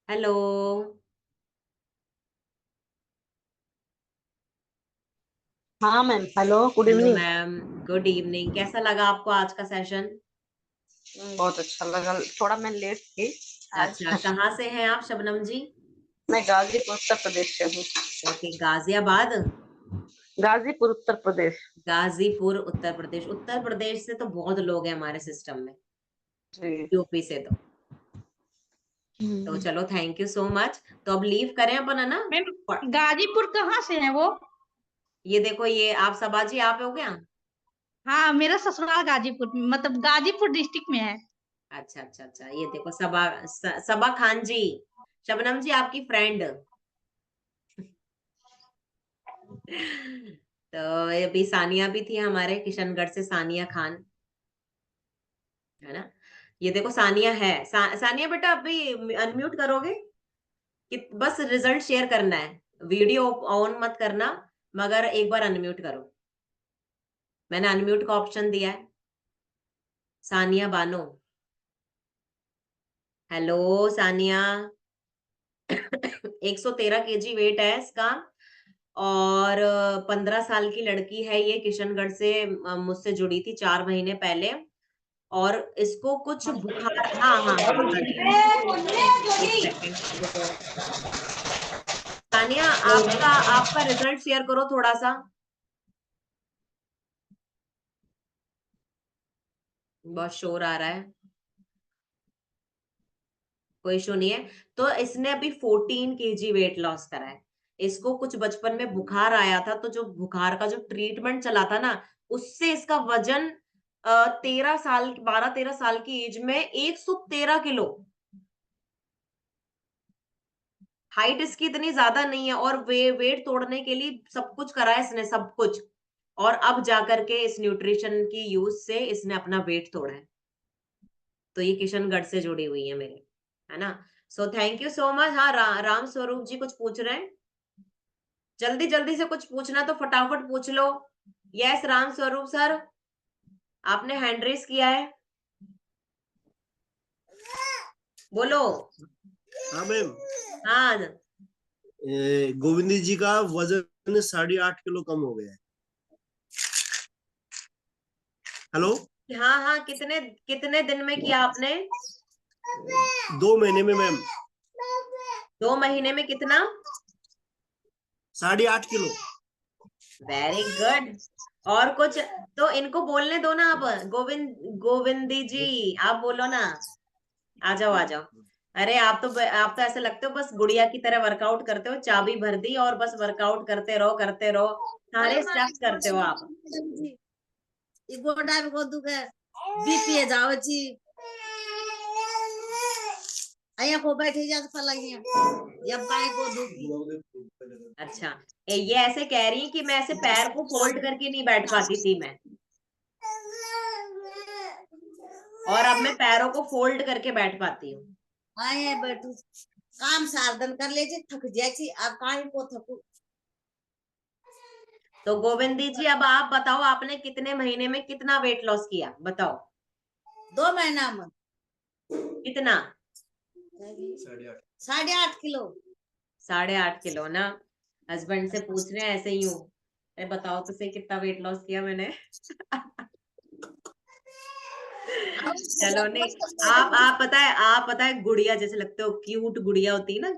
S1: हेलो
S13: हाँ ma'am, hello, good
S1: hello
S13: evening.
S1: Ma'am, good evening. कैसा लगा आपको आज का सेशन?
S13: बहुत अच्छा लगा, थोड़ा मैं लेट थी आज।
S1: अच्छा, कहाँ से हैं आप शबनम जी?
S13: मैं गाजीपुर उत्तर प्रदेश से हूँ।
S1: ओके, गाजियाबाद।
S13: गाजीपुर उत्तर प्रदेश।
S1: गाजीपुर उत्तर प्रदेश, उत्तर प्रदेश से तो बहुत लोग हैं हमारे सिस्टम में,
S13: जी।
S1: यूपी से तो चलो, थैंक यू सो मच। तो अब लीव करें अपन, है ना?
S14: गाजीपुर कहाँ से है वो?
S1: ये देखो, ये आप सबा जी, आप हो क्या?
S14: हाँ, मेरा ससुराल गाजीपुर, मतलब गाजीपुर डिस्ट्रिक्ट में है।
S1: अच्छा अच्छा अच्छा, ये देखो सबा, सबा खान जी, शबनम जी आपकी फ्रेंड। तो ये भी सानिया भी थी हमारे किशनगढ़ से, सानिया खान, है ना। ये देखो सानिया है, सानिया बेटा अभी अनम्यूट करोगे कि बस रिजल्ट शेयर करना है, वीडियो ऑन मत करना, मगर एक बार अनम्यूट करो। मैंने अनम्यूट का ऑप्शन दिया है। Sania Bano, hello Sania. 113 KG weight है इसका, और 15 साल की लड़की है ये, किशनगढ़ से मुझसे जुड़ी थी 4 महीने पहले, और इसको कुछ बुखार, हाँ हाँ हाँ, बता दिया। एक सेकंड रुको। सानिया, आपका आपका रिजल्ट शेयर करो थोड़ा सा। बहुत शोर आ रहा है, कोई इशू नहीं है। तो इसने अभी 14 केजी वेट लॉस करा है। इसको कुछ बचपन में बुखार आया था, तो जो बुखार का जो ट्रीटमेंट चला था ना, उससे इसका वजन 13 साल, 12-13 साल की एज में 113 किलो। हाइट इसकी इतनी ज्यादा नहीं है, और वेट तोड़ने के लिए सब कुछ करा है इसने, सब कुछ, और अब जाकर के इस न्यूट्रिशन की यूज से इसने अपना वेट तोड़ा है। तो ये किशनगढ़ से जुड़ी हुई है मेरे, है ना। So thank you so much. हाँ, राम स्वरूप जी कुछ पूछ रहे हैं, जल्दी जल्दी से कुछ पूछना तो फटाफट पूछ लो। यस राम स्वरूप सर, आपने हैंड रेस किया है, बोलो।
S15: हाँ मैम,
S1: हाँ,
S15: गोविंद जी का वजन 8.5 किलो कम हो गया है। हेलो।
S1: हाँ हाँ, कितने कितने दिन में किया आपने?
S15: 2 महीने में मैम।
S1: 2 महीने में कितना?
S15: 8.5 किलो।
S1: Very good. और कुछ? तो इनको बोलने दो ना। आप गोविंदी जी, आप बोलो ना। आ जाओ आ जाओ। अरे आप तो ऐसे लगते हो बस गुड़िया की तरह वर्कआउट करते हो, चाबी भर दी और बस वर्कआउट करते रहो, सारे स्टेप्स करते हो आप।
S16: गोडा को दुखे बीपी जाओ जी आया को बैठे जा फलाइया या बाई को दुखी।
S1: अच्छा, ये ऐसे कह रही कि मैं ऐसे पैर को फोल्ड करके नहीं बैठ पाती थी मैं, और अब मैं पैरों को फोल्ड करके बैठ पाती हूँ।
S16: आए बैठू काम सारदन कर ले जी, थक जाए अब काहे को थकू।
S1: तो गोविंदी जी, अब आप बताओ, आपने कितने महीने में कितना वेट लॉस किया, बताओ।
S16: 2 महीना में
S1: कितना?
S16: 8.5 किलो।
S1: 8.5 किलो ना? हस्बैंड से पूछ रहे हैं ऐसे ही हूँ, अरे बताओ तो सही कितना वेट लॉस किया मैंने। चलो नहीं, आप पता है गुड़िया जैसे लगते हो, क्यूट गुड़िया होती है ना,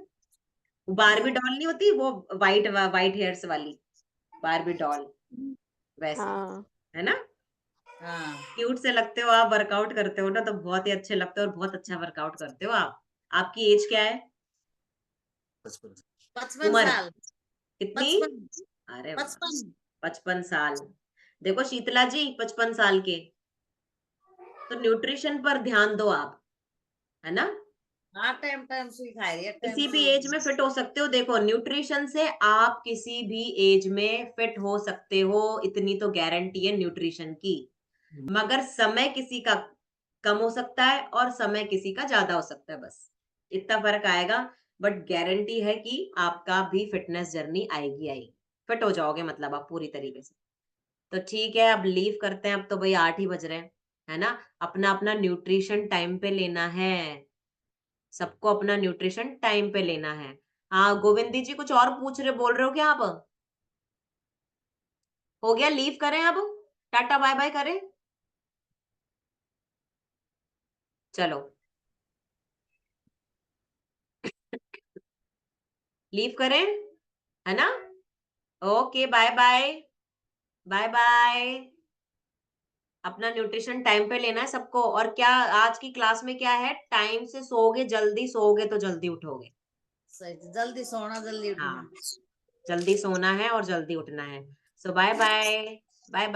S1: बारबी डॉल नहीं होती वो, वाइट हेयर्स वाली बारबी डॉल, वैसे है ना?
S16: हाँ
S1: क्यूट से लगते हो आप, वर्कआउट करते हो ना तो बहुत ही अच्छे लगते हो, और बहुत अच्छा वर्कआउट करते हो आप। आपकी एज क्या है?
S16: 55
S1: उम्र
S16: साल।
S1: कितनी?
S16: 55
S1: अरे
S16: 55
S1: 55 साल। देखो शीतला जी, 55 साल के, तो न्यूट्रिशन पर ध्यान दो आप, है ना?
S16: हाँ टाइम टाइम से खा रही है।
S1: किसी भी एज में फिट हो सकते हो। देखो न्यूट्रिशन से आप किसी भी एज में फिट हो सकते हो, इतनी तो गारंटी है न्यूट्रिशन की। मगर समय किसी का कम हो सकता है और समय किसी का ज्यादा हो सकता है, बस इतना फर्क आएगा। बट गारंटी है कि आपका भी फिटनेस जर्नी आएगी, फिट हो जाओगे मतलब आप पूरी तरीके से। तो ठीक है, अब लीव करते हैं, अब तो भाई 8 ही बज रहे हैं, है ना? अपना अपना न्यूट्रिशन टाइम पे लेना है, सबको अपना न्यूट्रिशन टाइम पे लेना है। हाँ गोविंदी जी, कुछ और पूछ रहे, बोल रहे हो क्या आप? हो गया, लीव करें अब? टाटा बाय बाय करें? चलो लीव करें, है ना? Okay, bye bye. Bye bye. अपना न्यूट्रिशन टाइम पे लेना है सबको। और क्या आज की क्लास में क्या है, टाइम से सोओगे, जल्दी सोओगे तो जल्दी उठोगे।
S16: सही, जल्दी सोना जल्दी उठना।
S1: हाँ, जल्दी सोना है और जल्दी उठना है। So bye bye. Bye bye.